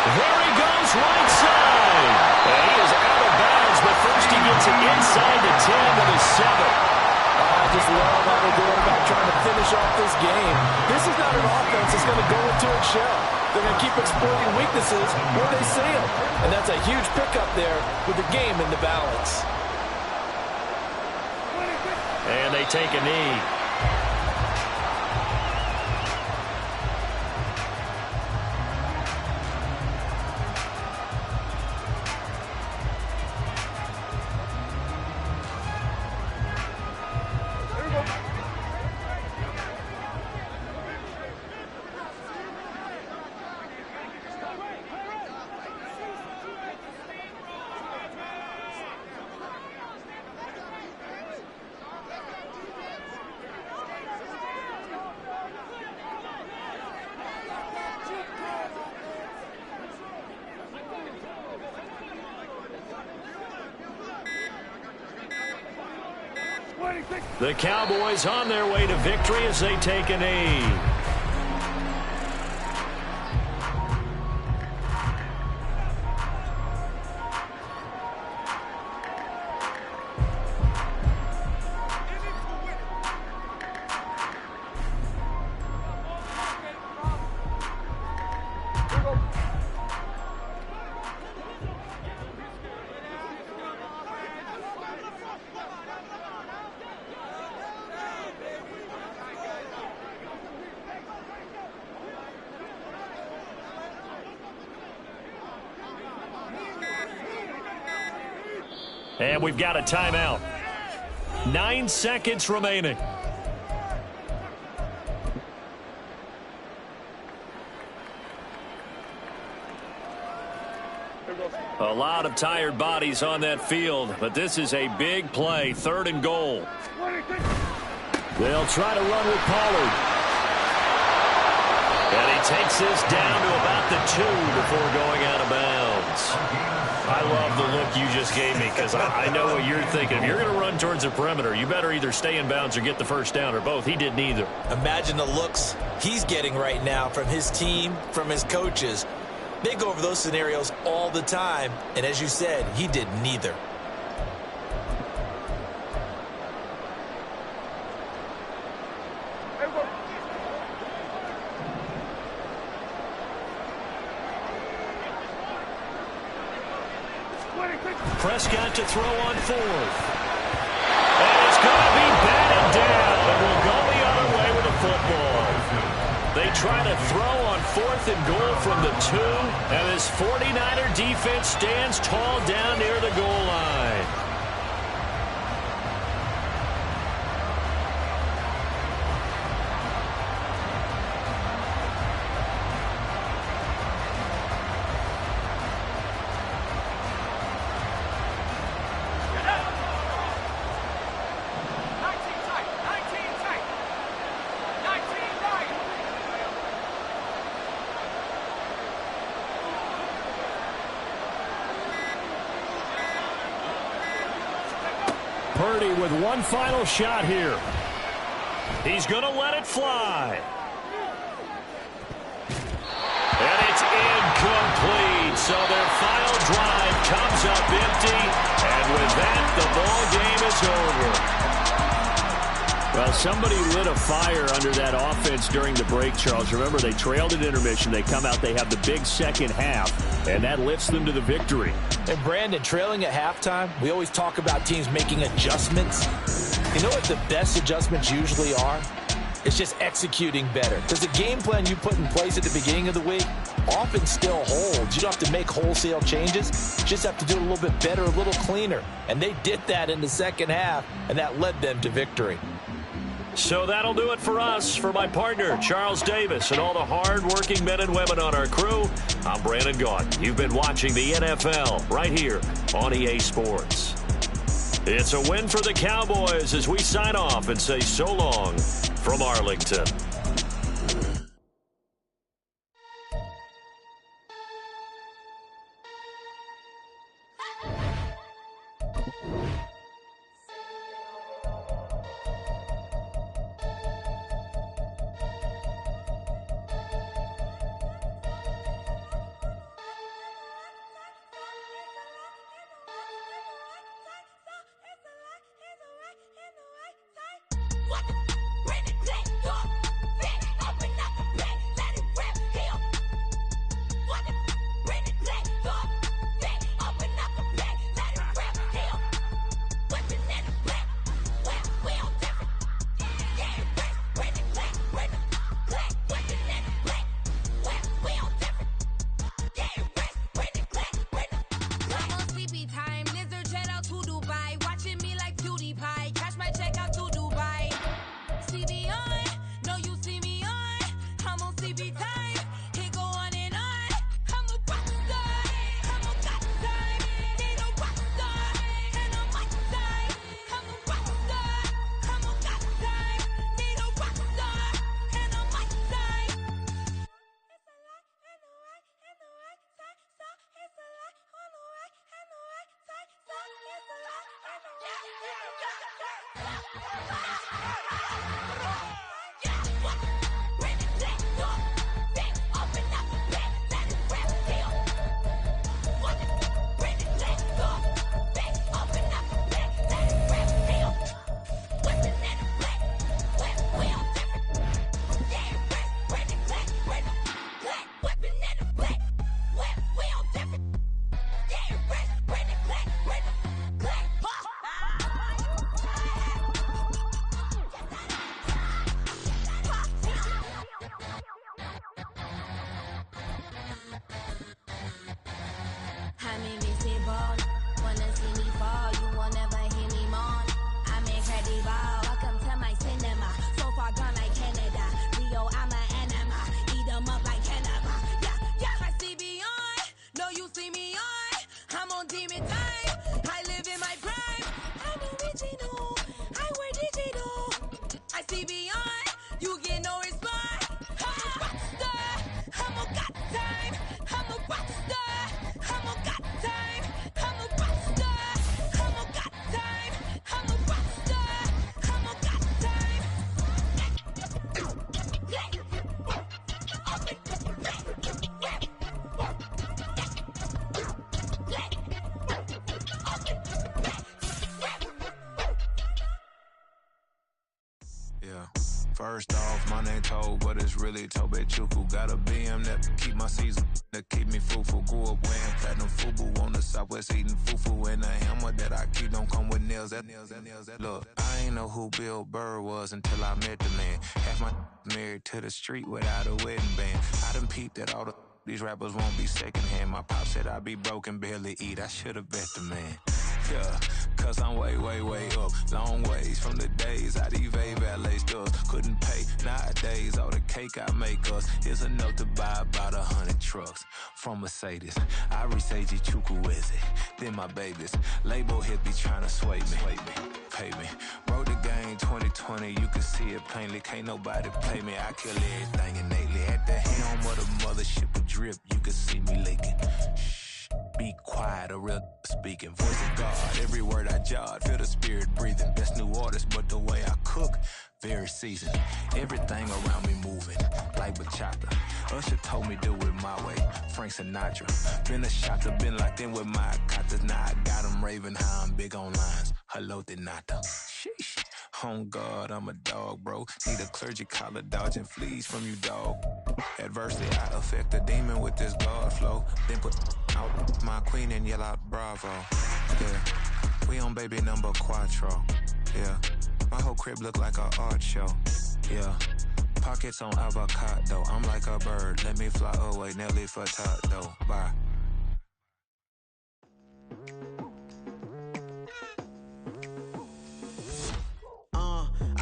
There he goes, right side. And he is out of bounds, but first he gets it inside the 10 to the 7. I just love how they're going about trying to finish off this game. This is not an offense that's going to go into its shell. They're going to keep exploiting weaknesses where they see them. And that's a huge pickup there with the game in the balance. And they take a knee. The Cowboys on their way to victory as they take a knee. And we've got a timeout. 9 seconds remaining. A lot of tired bodies on that field, but this is a big play, 3rd and goal. They'll try to run with Pollard. And he takes this down to about the 2 before going out of bounds. I love the look you just gave me because I know what you're thinking. If you're going to run towards the perimeter, you better either stay in bounds or get the first down, or both. He did neither. Imagine the looks he's getting right now from his team, from his coaches. They go over those scenarios all the time, and as you said, he did neither. Prescott to throw on 4th. And it's going to be batted down, and will go the other way with the football. They try to throw on 4th and goal from the 2, and this 49er defense stands tall down near the goal line. Purdy with one final shot here. He's going to let it fly. And it's incomplete. So their final drive comes up empty. And with that, the ball game is over. Well, somebody lit a fire under that offense during the break, Charles. Remember, they trailed at intermission. They come out, they have the big second half, and that lifts them to the victory. And Brandon, trailing at halftime, we always talk about teams making adjustments. You know what the best adjustments usually are? It's just executing better. Because the game plan you put in place at the beginning of the week often still holds. You don't have to make wholesale changes. You just have to do it a little bit better, a little cleaner. And they did that in the second half, and that led them to victory. So that'll do it for us. For my partner, Charles Davis, and all the hard-working men and women on our crew, I'm Brandon Gaudin. You've been watching the NFL right here on EA Sports. It's a win for the Cowboys as we sign off and say so long from Arlington. First off, my name Toad, but it's really Tobe Chuku. Got a BM that keep my season, that keep me fufu. Grew up wearing platinum fubu on the Southwest eating fufu. And a hammer that I keep don't come with nails. Look, I ain't know who Bill Burr was until I met the man. Half my married to the street without a wedding band. I done peeped that all these rappers won't be secondhand. My pop said I'd be broken, barely eat. I should've bet the man. Yeah, cause I'm way, way, way up. Long ways from the days I evade valet stores. Couldn't pay nowadays. All the cake I make us is enough to buy about 100 trucks from Mercedes. I resage Chukwueze, then my babies. Label hit be trying to sway me, pay me. Wrote the game 2020, you can see it plainly. Can't nobody play me. I kill everything innately. At the helm of the mothership of drip, you can see me leaking. Be quiet, a real speaking. Voice of God, every word I jot. Feel the spirit breathing. Best new artist, but the way I cook, very seasoned. Everything around me moving, like bachata. Usher told me do it my way. Frank Sinatra. Been a shotter, been locked in with my katas. Now I got them raving how I'm big on lines. Hello, Denata. Sheesh. On God, I'm a dog, bro. Need a clergy collar, dodging fleas from you, dog. Adversely, I affect a demon with this God flow. Then put out my queen and yell out bravo. Yeah, we on baby number quattro. Yeah, my whole crib look like an art show. Yeah, pockets on avocado. I'm like a bird, let me fly away. Nelly Furtado, bye.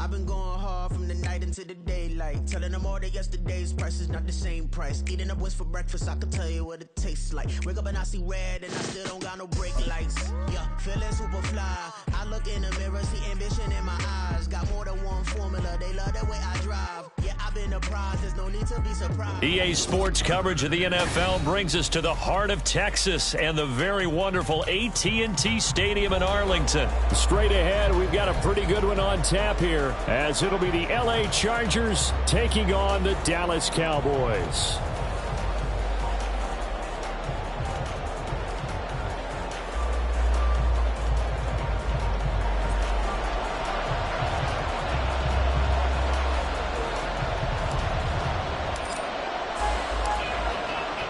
I've been going hard from the night into the daylight. Telling them all that yesterday's price is not the same price. Eating up wings for breakfast, I can tell you what it tastes like. Wake up and I see red and I still don't got no brake lights. Yeah, feeling super fly. I look in the mirror, see ambition in my eyes. Got more than one formula, they love the way I drive. Yeah, I've been a prize, there's no need to be surprised. EA Sports coverage of the NFL brings us to the heart of Texas and the very wonderful AT&T Stadium in Arlington. Straight ahead, we've got a pretty good one on tap here, as it'll be the LA Chargers taking on the Dallas Cowboys.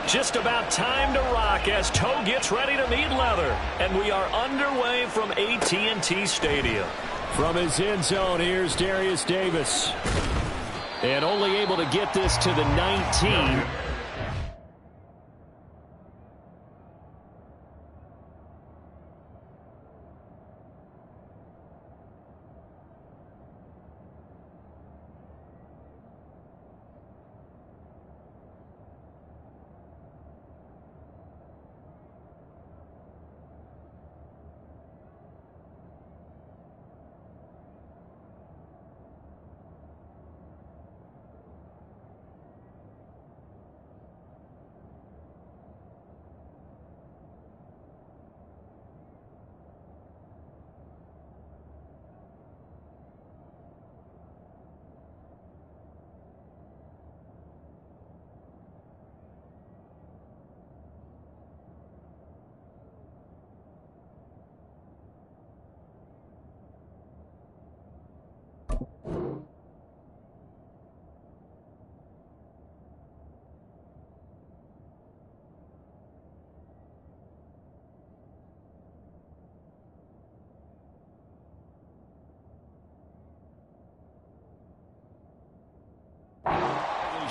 Just about time to rock as Toe gets ready to meet leather. And we are underway from AT&T Stadium. From his end zone, here's Darius Davis. And only able to get this to the 19.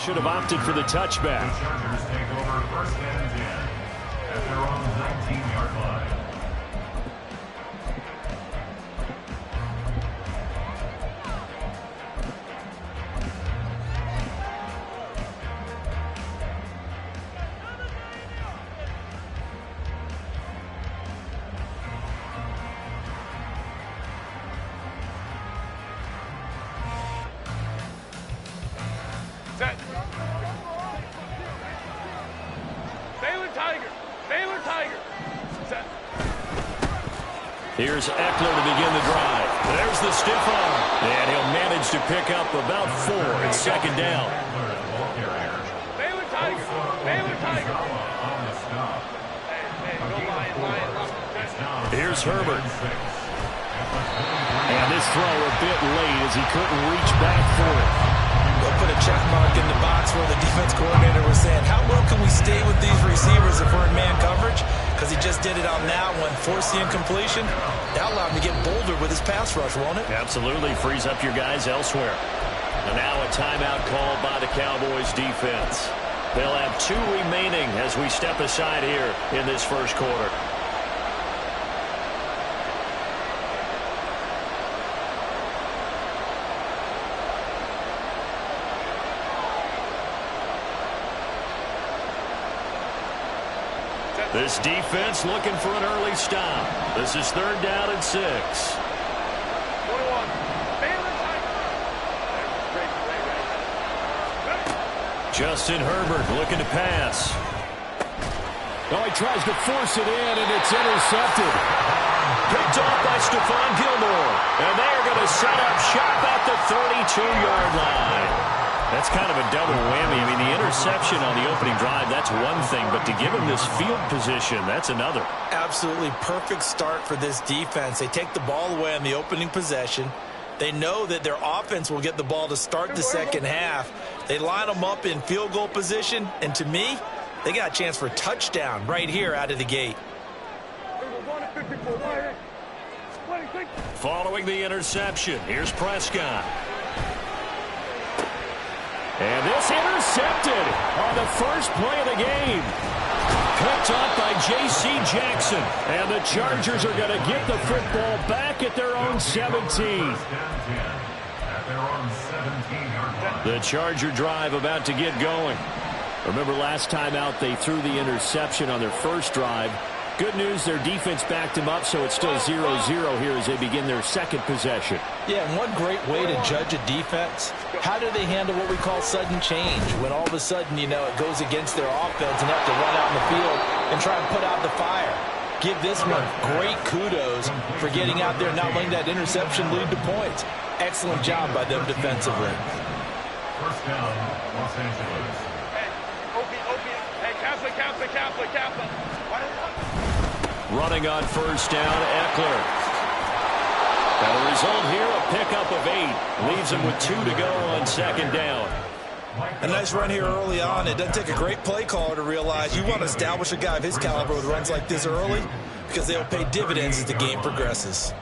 Should have opted for the touchback. The Chargers take over first and 10 at their own 19-yard line. Here's Eckler to begin the drive. There's the stiff arm. And he'll manage to pick up about 4 at second down. Baylor Tiger. Baylor Tiger. Here's Herbert. And this throw a bit late as he couldn't reach back for it. put a check mark in the box where the defense coordinator was saying, how well can we stay with these receivers if we're in man coverage? Because he just did it on that one, forced the incompletion. That allowed him to get bolder with his pass rush, won't it? Absolutely, frees up your guys elsewhere. And now a timeout called by the Cowboys defense. They'll have 2 remaining as we step aside here in this first quarter. This defense looking for an early stop. This is 3rd down and 6. 21. Justin Herbert looking to pass. Oh, he tries to force it in, and it's intercepted. Picked off by Stephon Gilmore. And they're going to set up shop at the 32-yard line. That's kind of a double whammy. I mean, the interception on the opening drive, that's one thing. But to give him this field position, that's another. Absolutely perfect start for this defense. They take the ball away on the opening possession. They know that their offense will get the ball to start the second half. They line them up in field goal position. And to me, they got a chance for a touchdown right here out of the gate. Following the interception, here's Prescott. And this intercepted on the first play of the game. Picked up by J.C. Jackson. And the Chargers are going to get the football back at their own 17. The Charger drive about to get going. Remember last time out they threw the interception on their first drive. Good news, their defense backed them up, so it's still 0-0 here as they begin their second possession. Yeah, and one great way to judge a defense, how do they handle what we call sudden change? When all of a sudden, you know, it goes against their offense and they have to run out in the field and try and put out the fire. Give this one great kudos for getting out there and not letting that interception lead to points. Excellent job by them defensively. First down, Los Angeles. Hey, Opie. Hey, Kaplan. Running on first down, Eckler. And the result here, a pickup of 8. Leaves him with 2 to go on second down. A nice run here early on. It doesn't take a great play caller to realize you want to establish a guy of his caliber with runs like this early because they'll pay dividends as the game progresses.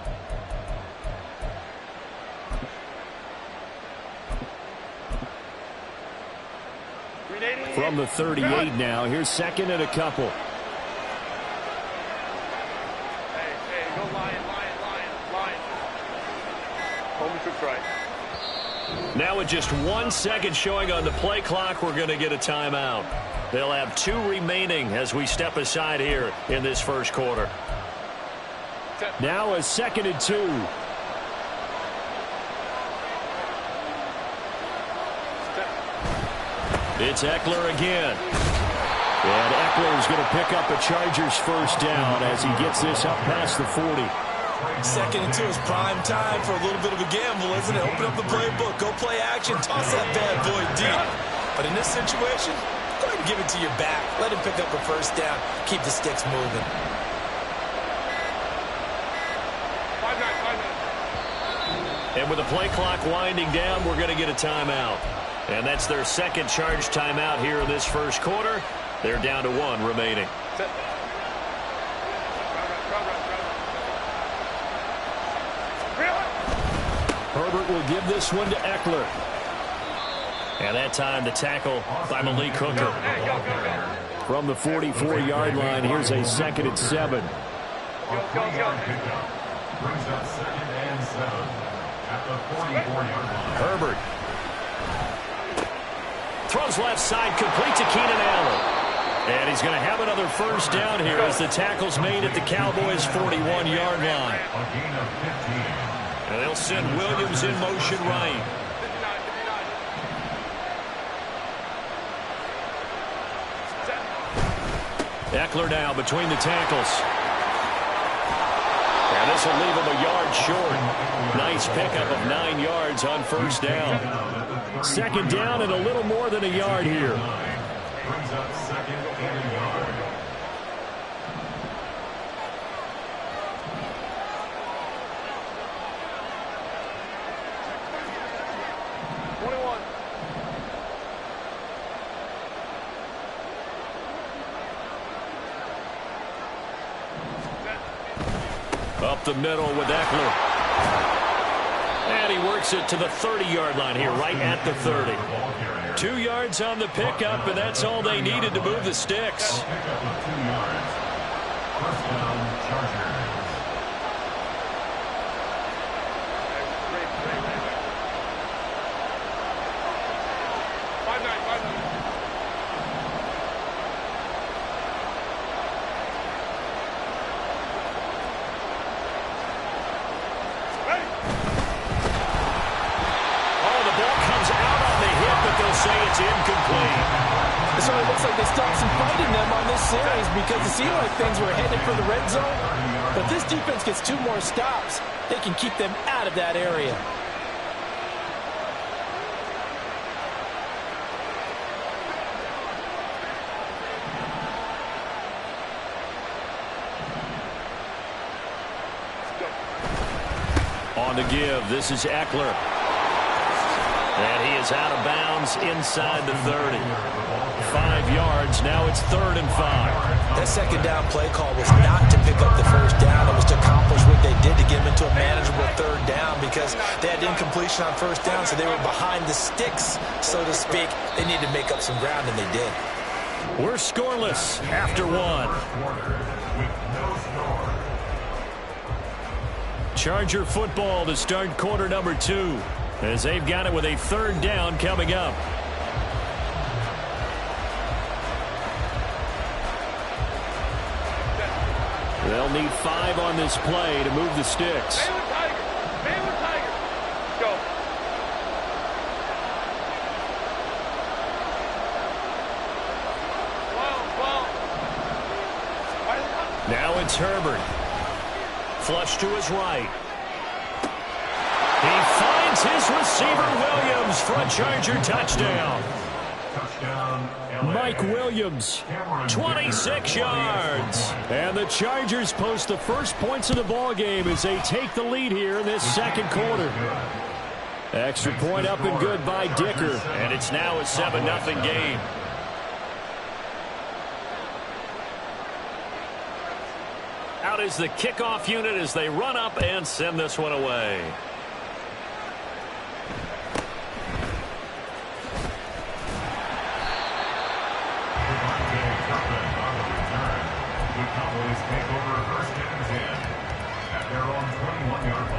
From the 38 now, here's 2nd and a couple. Hey, go Lion. Home to try. Now with just 1 second showing on the play clock, we're going to get a timeout. They'll have 2 remaining as we step aside here in this first quarter. Now a 2nd and 2. It's Eckler again. And Eckler is going to pick up a Chargers first down as he gets this up past the 40. 2nd and 2 is prime time for a little bit of a gamble, isn't it? Open up the playbook, go play action, toss that bad boy deep. But in this situation, go ahead and give it to your back. Let him pick up a first down. Keep the sticks moving. 5 minutes. And with the play clock winding down, we're going to get a timeout. And that's their second charge timeout here in this first quarter. They're down to 1 remaining. Herbert will give this one to Eckler. And that time the tackle by Malik Hooker. From the 44-yard line, here's a 2nd and 7. Brings up 2nd and 7 at the 44-yard line. Herbert throws left side, complete to Keenan Allen. And he's going to have another first down here as the tackle's made at the Cowboys' 41-yard line. A gain of 15. And they'll send Williams in motion right. 59. Eckler now between the tackles. And this will leave him a yard short. Nice pickup of 9 yards on first down. 2nd down and a little more than a yard here. Brings up 2nd and a yard. up the middle with Eckler. And he works it to the 30-yard line here, right at the 30. 2 yards on the pickup, and that's all they needed to move the sticks. Pickup of 2 yards. First down, Chargers. So it looks like they stopped some fight in them on this series because it seemed like things were headed for the red zone. But this defense gets 2 more stops. They can keep them out of that area. On the give, this is Eckler. And he is out of bounds inside the 30. 5 yards, now it's 3rd and 5. That second down play call was not to pick up the first down. It was to accomplish what they did to get them into a manageable 3rd down because they had incompletion on first down, so they were behind the sticks, so to speak. They needed to make up some ground, and they did. We're scoreless after 1. Charger football to start quarter number 2. As they've got it with a 3rd down coming up. They'll need 5 on this play to move the sticks. Baylor Tigers. Baylor Tigers. Go. Now it's Herbert. Flush to his right. He finds his receiver Williams for a Charger touchdown. Mike Williams, 26 yards. And the Chargers post the first points of the ball game as they take the lead here in this second quarter. Extra point up and good by Dicker. And it's now a 7-0 game. Out is the kickoff unit as they run up and send this one away. Take over first and 10 at their own 21-yard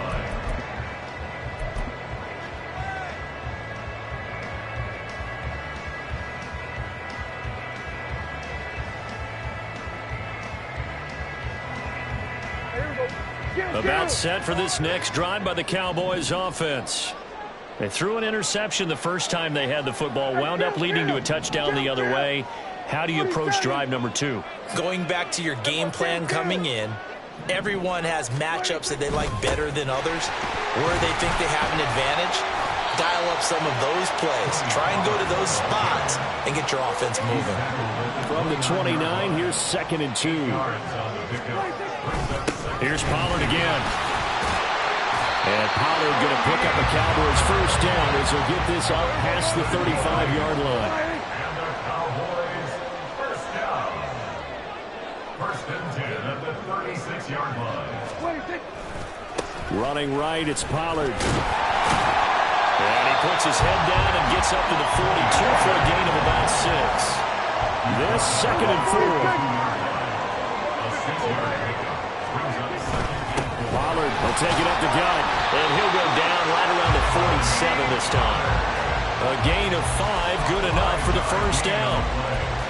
line. About set for this next drive by the Cowboys offense. They threw an interception the first time they had the football, wound up leading to a touchdown the other way. How do you approach drive number 2? Going back to your game plan coming in, everyone has matchups that they like better than others. Where they think they have an advantage, dial up some of those plays. Try and go to those spots and get your offense moving. From the 29, here's 2nd and 2. Here's Pollard again. And Pollard going to pick up a Cowboys first down as he'll get this up past the 35-yard line. First and 10 at the 36-yard line. Running right, it's Pollard. And he puts his head down and gets up to the 42 for a gain of about 6. This 2nd and 4. Pollard will take it up the gut. And he'll go down right around the 47 this time. A gain of 5, good enough for the first down.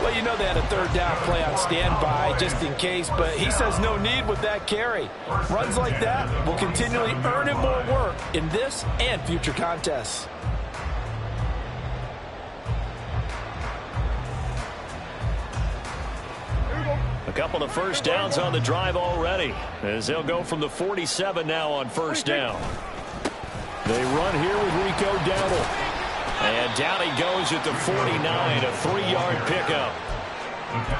Well, you know they had a 3rd down play on standby just in case, but he says no need with that carry. Runs like that will continually earn him more work in this and future contests. A couple of first downs on the drive already, as they'll go from the 47 now on first down. They run here with Rico Dowdle. And down he goes at the 49, a 3-yard pickup.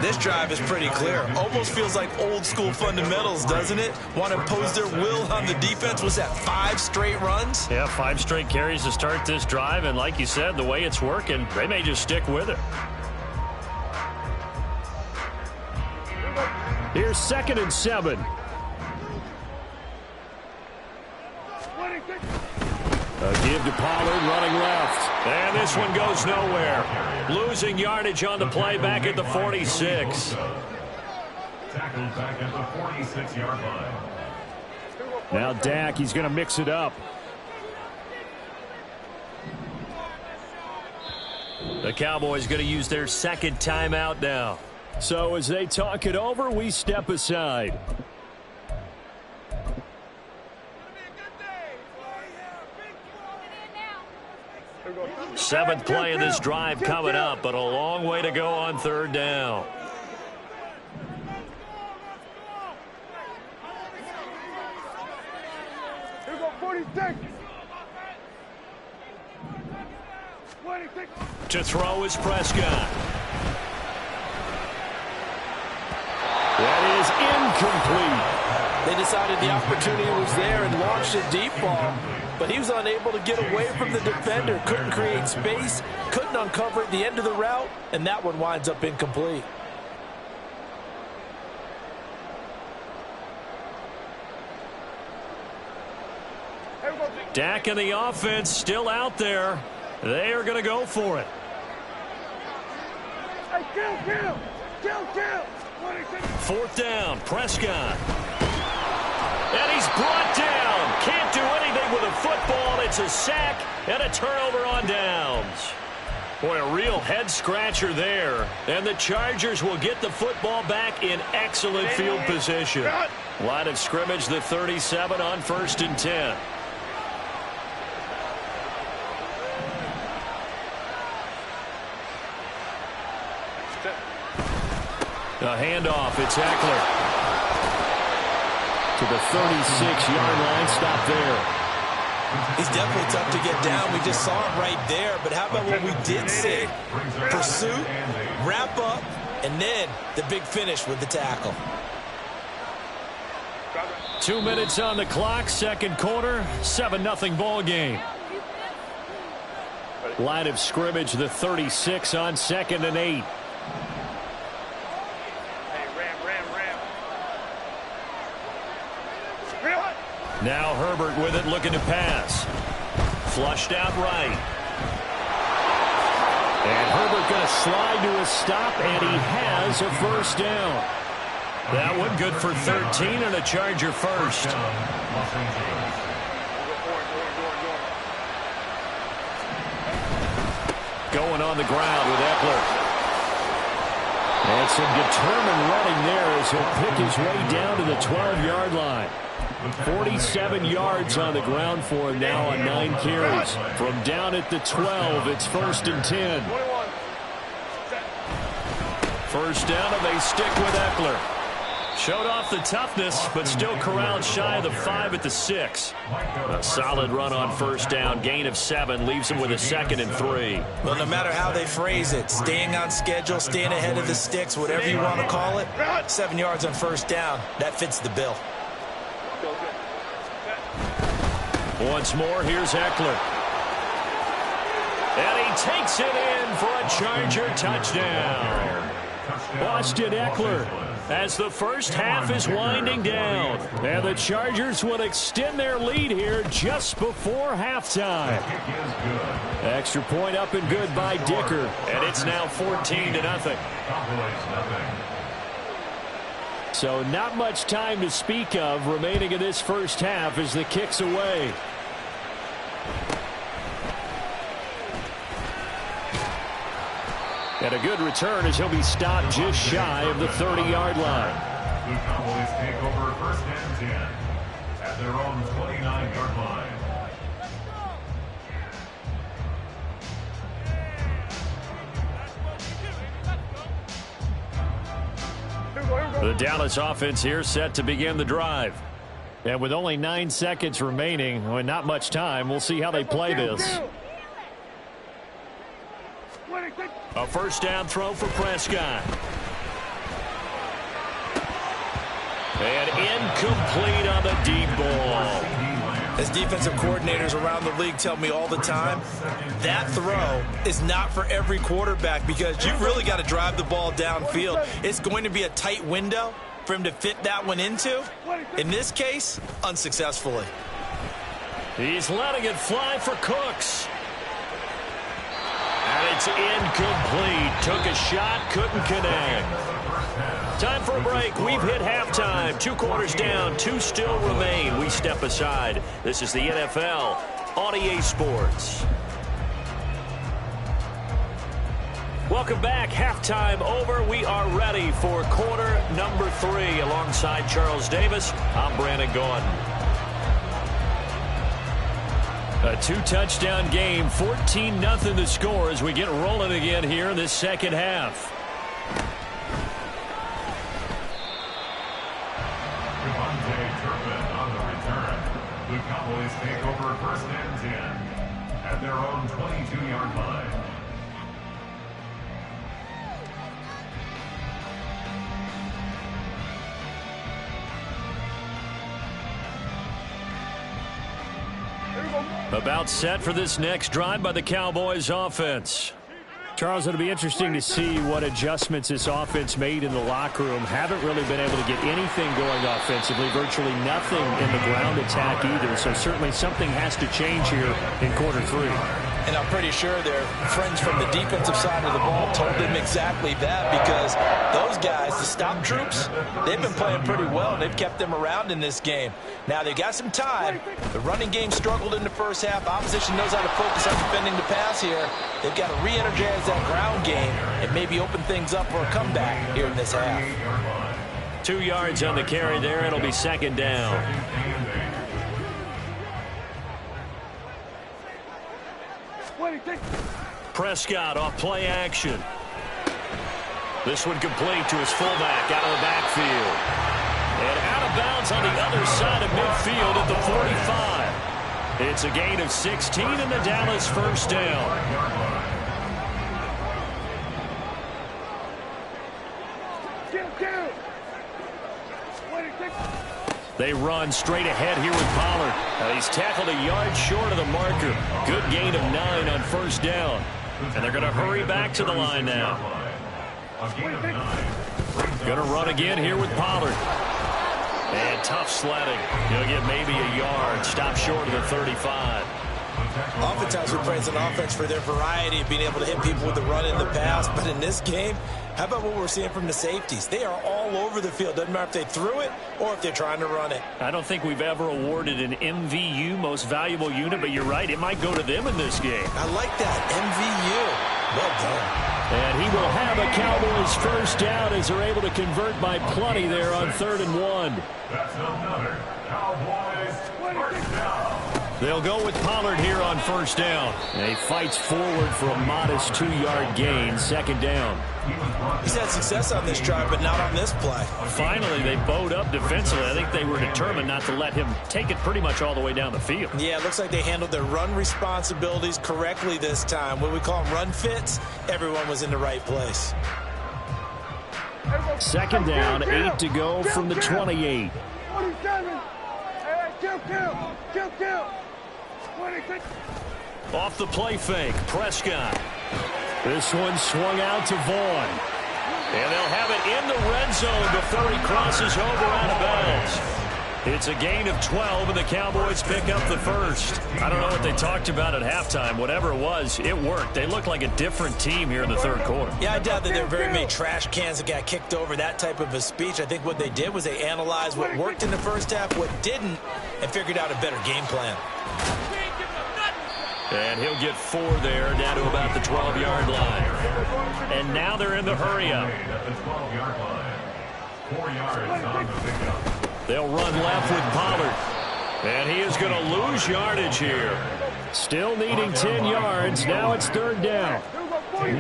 This drive is pretty clear. Almost feels like old school fundamentals, doesn't it? Want to impose their will on the defense. Was that 5 straight runs? Yeah, 5 straight carries to start this drive. And like you said, the way it's working, they may just stick with it. Here's 2nd and 7. A give to Pollard running left. And this one goes nowhere. Losing yardage on the play back at the 46. Tackled back at the 46-yard line. Now Dak, he's going to mix it up. The Cowboys going to use their second timeout now. So as they talk it over, we step aside. Seventh play of this drive coming up, but a long way to go on third down. Here we go, 46. To throw is Prescott. That is incomplete. They decided the opportunity was there and launched a deep ball, but he was unable to get away from the defender, couldn't create space, couldn't uncover at the end of the route, and that one winds up incomplete. Dak and the offense still out there. They are going to go for it. Hey, kill. Fourth down, Prescott. And he's brought down. Can't do anything with a football. It's a sack and a turnover on downs. Boy, a real head-scratcher there. And the Chargers will get the football back in excellent field position. Line of scrimmage, the 37 on 1st and 10. A handoff, it's Eckler. To the 36-yard line, stop there. He's definitely tough to get down. We just saw it right there. But how about what we did see? Pursuit, wrap up, and then the big finish with the tackle. 2 minutes on the clock, second quarter, 7-0 ball game. Line of scrimmage, the 36 on 2nd and 8. Now Herbert with it, looking to pass. Flushed out right. And Herbert going to slide to a stop, and he has a first down. That one good for 13 and a Charger first. Going on the ground with Eckler. And some determined running there as he'll pick his way down to the 12-yard line. 47 yards on the ground for him now on 9 carries. From down at the 12, it's 1st and 10. First down, and they stick with Eckler. Showed off the toughness, but still corralled shy of the 5 at the 6. A solid run on first down. Gain of 7 leaves him with a 2nd and 3. Well, no matter how they phrase it, staying on schedule, staying ahead of the sticks, whatever you want to call it, 7 yards on first down, that fits the bill. Once more, here's Eckler. And he takes it in for a Charger touchdown. Austin Eckler, as the first half is winding down. And the Chargers will extend their lead here just before halftime. Extra point up and good by Dicker. And it's now 14-0. So not much time to speak of remaining in this first half as the kick's away. And a good return as he'll be stopped just shy of the 30-yard line. The Cowboys take over 1st and 10 at their own 29-yard line. The Dallas offense here set to begin the drive. And with only 9 seconds remaining, and not much time, we'll see how they play this. A first down throw for Prescott. And incomplete on the deep ball. As defensive coordinators around the league tell me all the time, that throw is not for every quarterback because you've really got to drive the ball downfield. It's going to be a tight window for him to fit that one into. In this case, unsuccessfully. He's letting it fly for Cooks. And it's incomplete. Took a shot, couldn't connect. Time for a break. We've hit halftime. 2 quarters down, 2 still remain. We step aside. This is the NFL on EA Sports. Welcome back. Halftime over. We are ready for quarter number 3. Alongside Charles Davis, I'm Brandon Gaudin. A 2-touchdown game, 14-0 the score as we get rolling again here in this second half. Devontae Turpin on the return. The Cowboys take over 1st and 10 at their own 22-yard line. About set for this next drive by the Cowboys offense. Charles, it'll be interesting to see what adjustments this offense made in the locker room. Haven't really been able to get anything going offensively, virtually nothing in the ground attack either. So certainly something has to change here in quarter 3. And I'm pretty sure their friends from the defensive side of the ball told them exactly that, because those guys, the stop troops, they've been playing pretty well, and they've kept them around in this game. Now, they've got some time. The running game struggled in the first half. Opposition knows how to focus on defending the pass here. They've got to re-energize that ground game and maybe open things up for a comeback here in this half. 2 yards on the carry there. It'll be 2nd down. Prescott off play action. This one complete to his fullback out of the backfield. And out of bounds on the other side of midfield at the 45. It's a gain of 16 and the Dallas 1st down. They run straight ahead here with Pollard. He's tackled a yard short of the marker. Good gain of 9 on 1st down. And they're going to hurry back to the line now. Going to run again here with Pollard. And tough sledding. He'll get maybe a yard. Stop short of the 35. Oftentimes we praise an offense for their variety of being able to hit people with the run in the pass. But in this game, how about what we're seeing from the safeties? They are all over the field. Doesn't matter if they threw it or if they're trying to run it. I don't think we've ever awarded an MVU, most valuable unit, but you're right. It might go to them in this game. I like that. MVU. Well done. And he will have a Cowboys 1st down as they're able to convert by plenty there on 3rd and 1. That's another Cowboys 1st down. They'll go with Pollard here on 1st down. And he fights forward for a modest 2-yard gain, 2nd down. He's had success on this drive, but not on this play. Finally, they bowed up defensively. I think they were determined not to let him take it pretty much all the way down the field. Yeah, it looks like they handled their run responsibilities correctly this time. When we call them run fits, everyone was in the right place. 2nd down, 8 to go from the 28. 47. Kill. 26. Off the play fake, Prescott. This one swung out to Vaughn. And they'll have it in the red zone before he crosses over out of bounds. It's a gain of 12, and the Cowboys pick up the 1st. I don't know what they talked about at halftime. Whatever it was, it worked. They look like a different team here in the 3rd quarter. Yeah, I doubt that there were very many trash cans that got kicked over, that type of a speech. I think what they did was they analyzed what worked in the first half, what didn't, and figured out a better game plan. And he'll get 4 there, down to about the 12-yard line. And now they're in the hurry-up. 4 yards on the pickup. They'll run left with Pollard. And he is going to lose yardage here. Still needing 10 yards. Now it's 3rd down.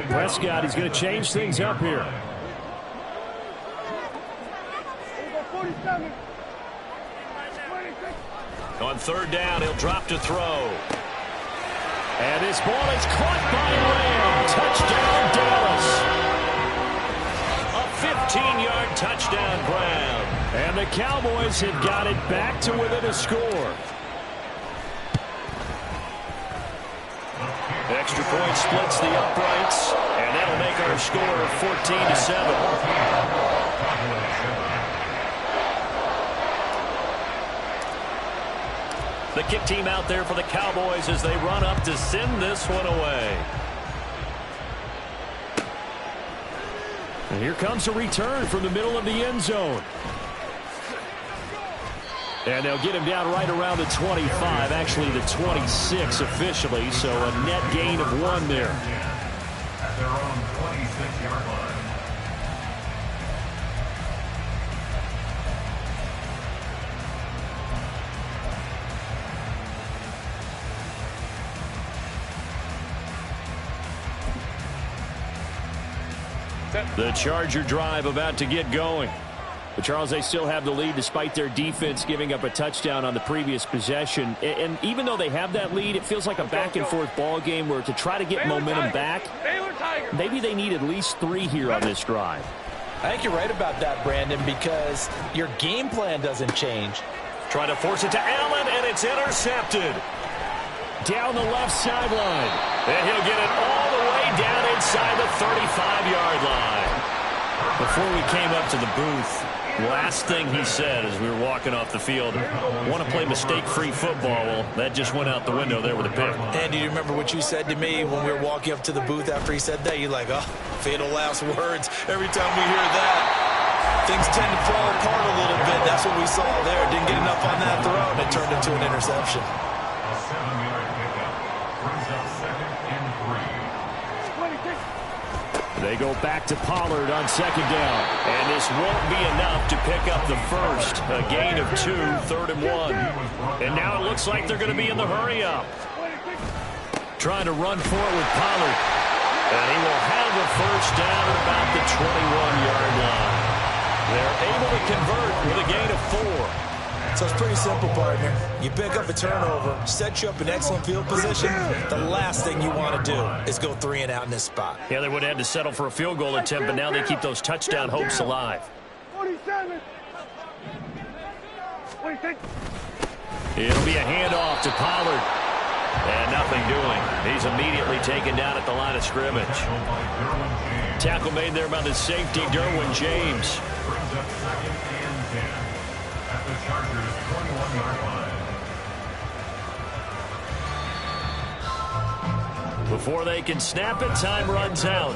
Prescott, he's going to change things up here. 47. On 3rd down, he'll drop to throw. And this ball is caught by Lamb. Touchdown, Dallas. A 15-yard touchdown, Brown. And the Cowboys have got it back to within a score. Extra point splits the uprights, and that'll make our score 14-7. The kick team out there for the Cowboys as they run up to send this one away. And here comes a return from the middle of the end zone. And they'll get him down right around the 25, actually the 26 officially, so a net gain of 1 there. At their own 26-yard line. The Charger drive about to get going. But Charles, they still have the lead despite their defense giving up a touchdown on the previous possession. And even though they have that lead, it feels like a back-and-forth ball game where to try to get momentum back, maybe they need at least 3 here on this drive. I think you're right about that, Brandon, because your game plan doesn't change. Trying to force it to Allen, and it's intercepted. Down the left sideline. And he'll get it all the way down inside the 35-yard line. Before we came up to the booth, last thing he said as we were walking off the field, want to play mistake-free football. Well, that just went out the window there with a pick. Andy, do you remember what you said to me when we were walking up to the booth after he said that? You're like, oh, fatal last words. Every time we hear that, things tend to fall apart a little bit. That's what we saw there. Didn't get enough on that throw, and it turned into an interception. A 7-yard pickup brings up 2nd and 3. They go back to Pollard on 2nd down. And this won't be enough to pick up the first. A gain of 2, 3rd and 1. And now it looks like they're going to be in the hurry-up. Trying to run for it with Pollard. And he will have the first down at about the 21-yard line. They're able to convert with a gain of 4. So it's pretty simple, partner. You pick up a turnover, set you up in excellent field position. The last thing you want to do is go 3 and out in this spot. Yeah, they would have had to settle for a field goal attempt, but now they keep those touchdown hopes alive. 47. 26. It'll be a handoff to Pollard. And nothing doing. He's immediately taken down at the line of scrimmage. Tackle made there by the safety, Derwin James. Brings up 2nd and 10 at the Chargers' 21-yard line. Before they can snap it, time runs out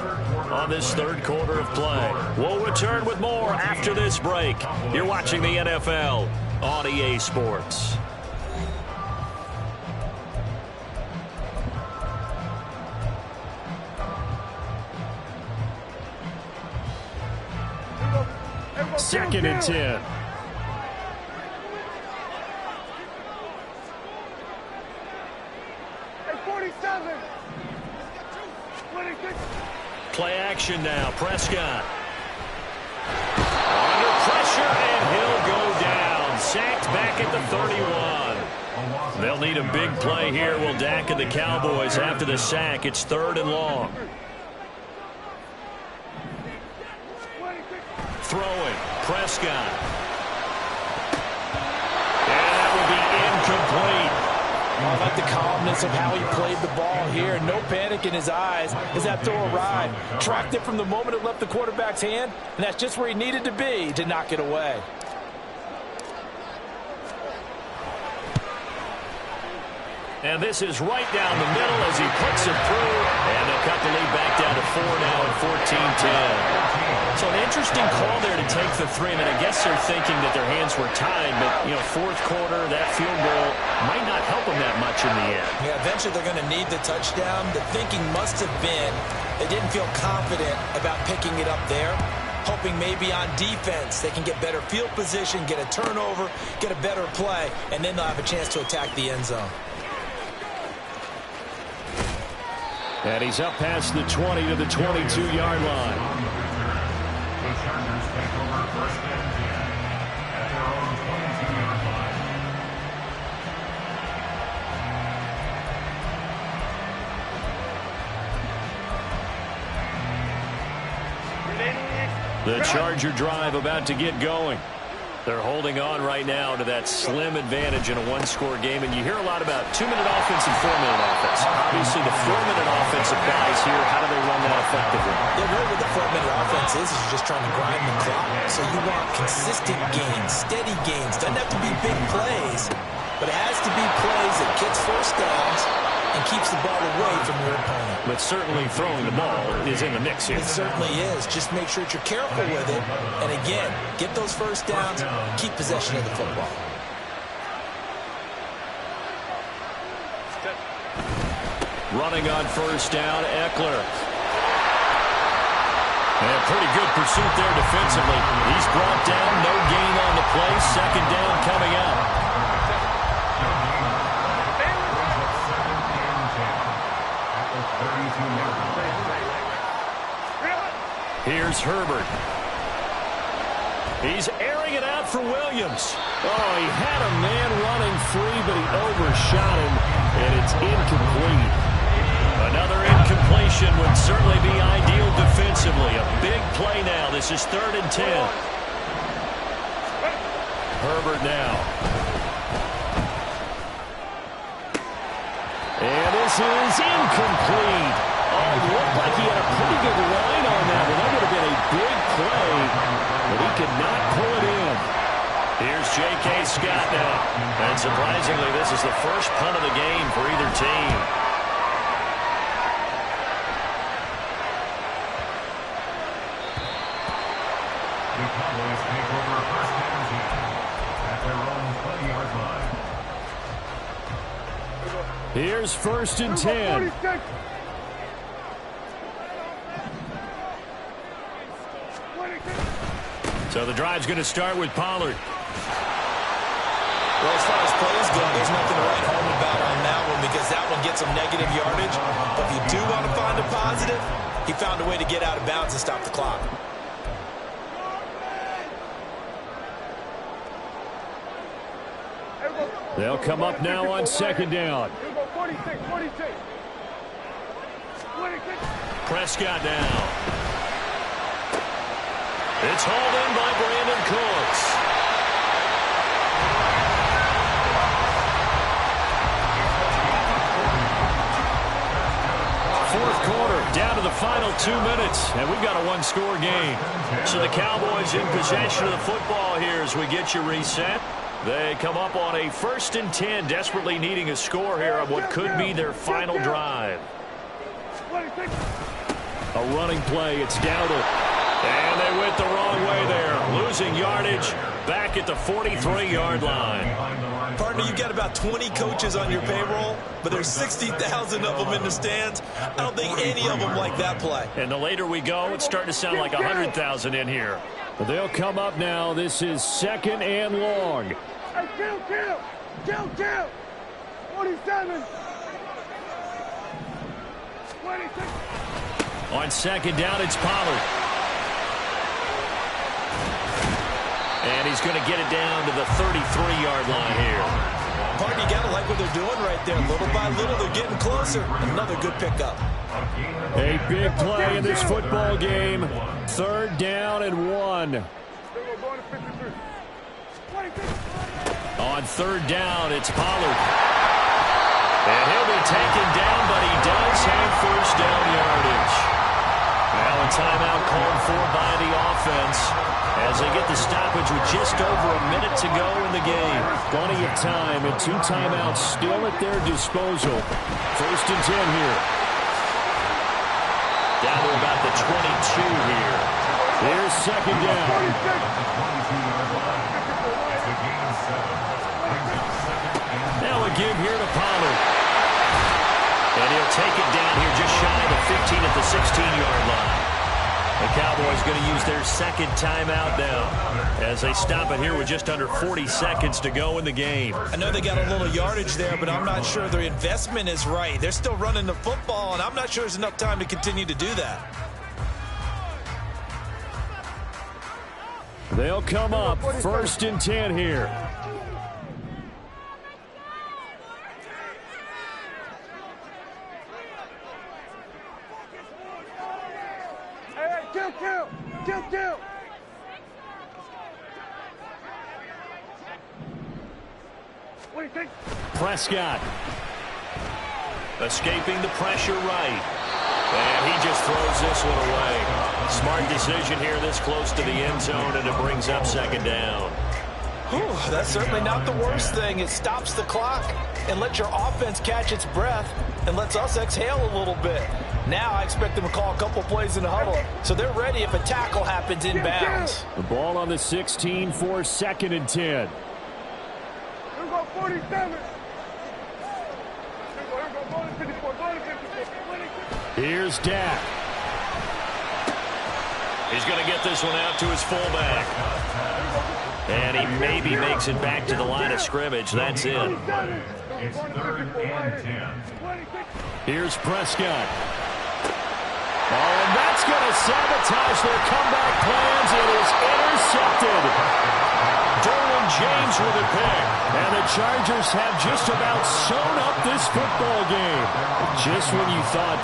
on this 3rd quarter of play. We'll return with more after this break. You're watching the NFL on EA Sports. Second and 10. Play action now. Prescott. Under pressure, and he'll go down. Sacked back at the 31. They'll need a big play here. Will Dak and the Cowboys after the sack. It's 3rd and long. Throwing. Prescott. And that will be incomplete. I like the calmness of how he played the ball here. No panic in his eyes as that throw arrived. Tracked it from the moment it left the quarterback's hand, and that's just where he needed to be to knock it away. And this is right down the middle as he puts it through. And they'll cut the lead back down to 4 now at 14-10. So an interesting call there to take the 3. I mean, I guess they're thinking that their hands were tied, but, you know, 4th quarter, that field goal might not help them that much in the end. Yeah, eventually they're going to need the touchdown. The thinking must have been they didn't feel confident about picking it up there, hoping maybe on defense they can get better field position, get a turnover, get a better play, and then they'll have a chance to attack the end zone. And he's up past the 20 to the 22-yard line. The Chargers take over 1st and 10 at their own 22-yard line. The Charger drive about to get going. They're holding on right now to that slim advantage in a 1-score game. And you hear a lot about 2-minute offense and 4-minute offense. Obviously, the 4-minute offense applies here. How do they run that effectively? Yeah, really what the 4-minute offense is you're just trying to grind the clock. So you want consistent gains, steady gains. Doesn't have to be big plays. but it has to be plays that gets first downs and keeps the ball away from your opponent. But certainly throwing the ball is in the mix here. It certainly is. Just make sure that you're careful with it. And again, get those first downs, keep possession of the football. Running on first down, Eckler. And pretty good pursuit there defensively. He's brought down, no gain on the play. Second down coming up. Here's Herbert. He's airing it out for Williams. Oh, he had a man running free, but he overshot him, and it's incomplete. Another incompletion would certainly be ideal defensively. A big play now. This is 3rd and 10. Herbert now. And this is incomplete. Oh, it looked like he had a pretty good line on that, but that would have been a big play, but he could not pull it in. Here's J.K. Scott now. And surprisingly, this is the first punt of the game for either team. The Cowboys take over first and 10 at their own 20-yard line. Here's 1st and 10. So the drive's going to start with Pollard. Well, as far as plays go, there's nothing to write home about on that one because that one gets some negative yardage. But if you do want to find a positive, he found a way to get out of bounds and stop the clock. They'll come up now on 2nd down. Prescott now. It's hauled in by Brandon Cooks. Fourth quarter, down to the final 2 minutes, and we've got a one-score game. So the Cowboys in possession of the football here as we get you reset. They come up on a 1st and 10, desperately needing a score here on what could be their final drive. A running play, it's Dowdle. And they went the wrong way there, losing yardage back at the 43-yard line. Partner, you've got about 20 coaches on your payroll, but there's 60,000 of them in the stands. I don't think any of them like that play. And the later we go, it's starting to sound like 100,000 in here. But they'll come up now. This is 2nd and long. Hey, kill! 47! 26! On 2nd down, it's Pollard. And he's going to get it down to the 33-yard line here. Partner, you got to like what they're doing right there. Little by little, they're getting closer. Another good pickup. A big play in this football game. 3rd down and 1. On 3rd down, it's Pollard. And he'll be taken down, but he does have first down yardage. Now a timeout called for by the offense as they get the stoppage with just over a minute to go in the game. Plenty of time and 2 timeouts still at their disposal. 1st and 10 here. Down to about the 22 here. Here's 2nd down. Now a give here to Pollard. And he'll take it down here just shy of the 15 at the 16-yard line. The Cowboys going to use their 2nd timeout now as they stop it here with just under 40 seconds to go in the game. I know they got a little yardage there, but I'm not sure their investment is right. They're still running the football, and I'm not sure there's enough time to continue to do that. They'll come up 1st and 10 here. Kill! What do you think? Prescott escaping the pressure right. And he just throws this one away. Smart decision here this close to the end zone, and it brings up 2nd down. Whew, that's certainly not the worst thing. It stops the clock and lets your offense catch its breath and lets us exhale a little bit. Now I expect them to call a couple plays in the huddle, so they're ready if a tackle happens inbounds. The ball on the 16 for 2nd and 10. Here we go, 47. Here's Dak. He's going to get this one out to his fullback. And he maybe makes it back to the line of scrimmage. That's it. It's 3rd and 10. Here's Prescott. Oh, and that's going to sabotage their comeback plans. It is intercepted. Derwin James with a pick. And the Chargers have just about sewn up this football game. Just when you thought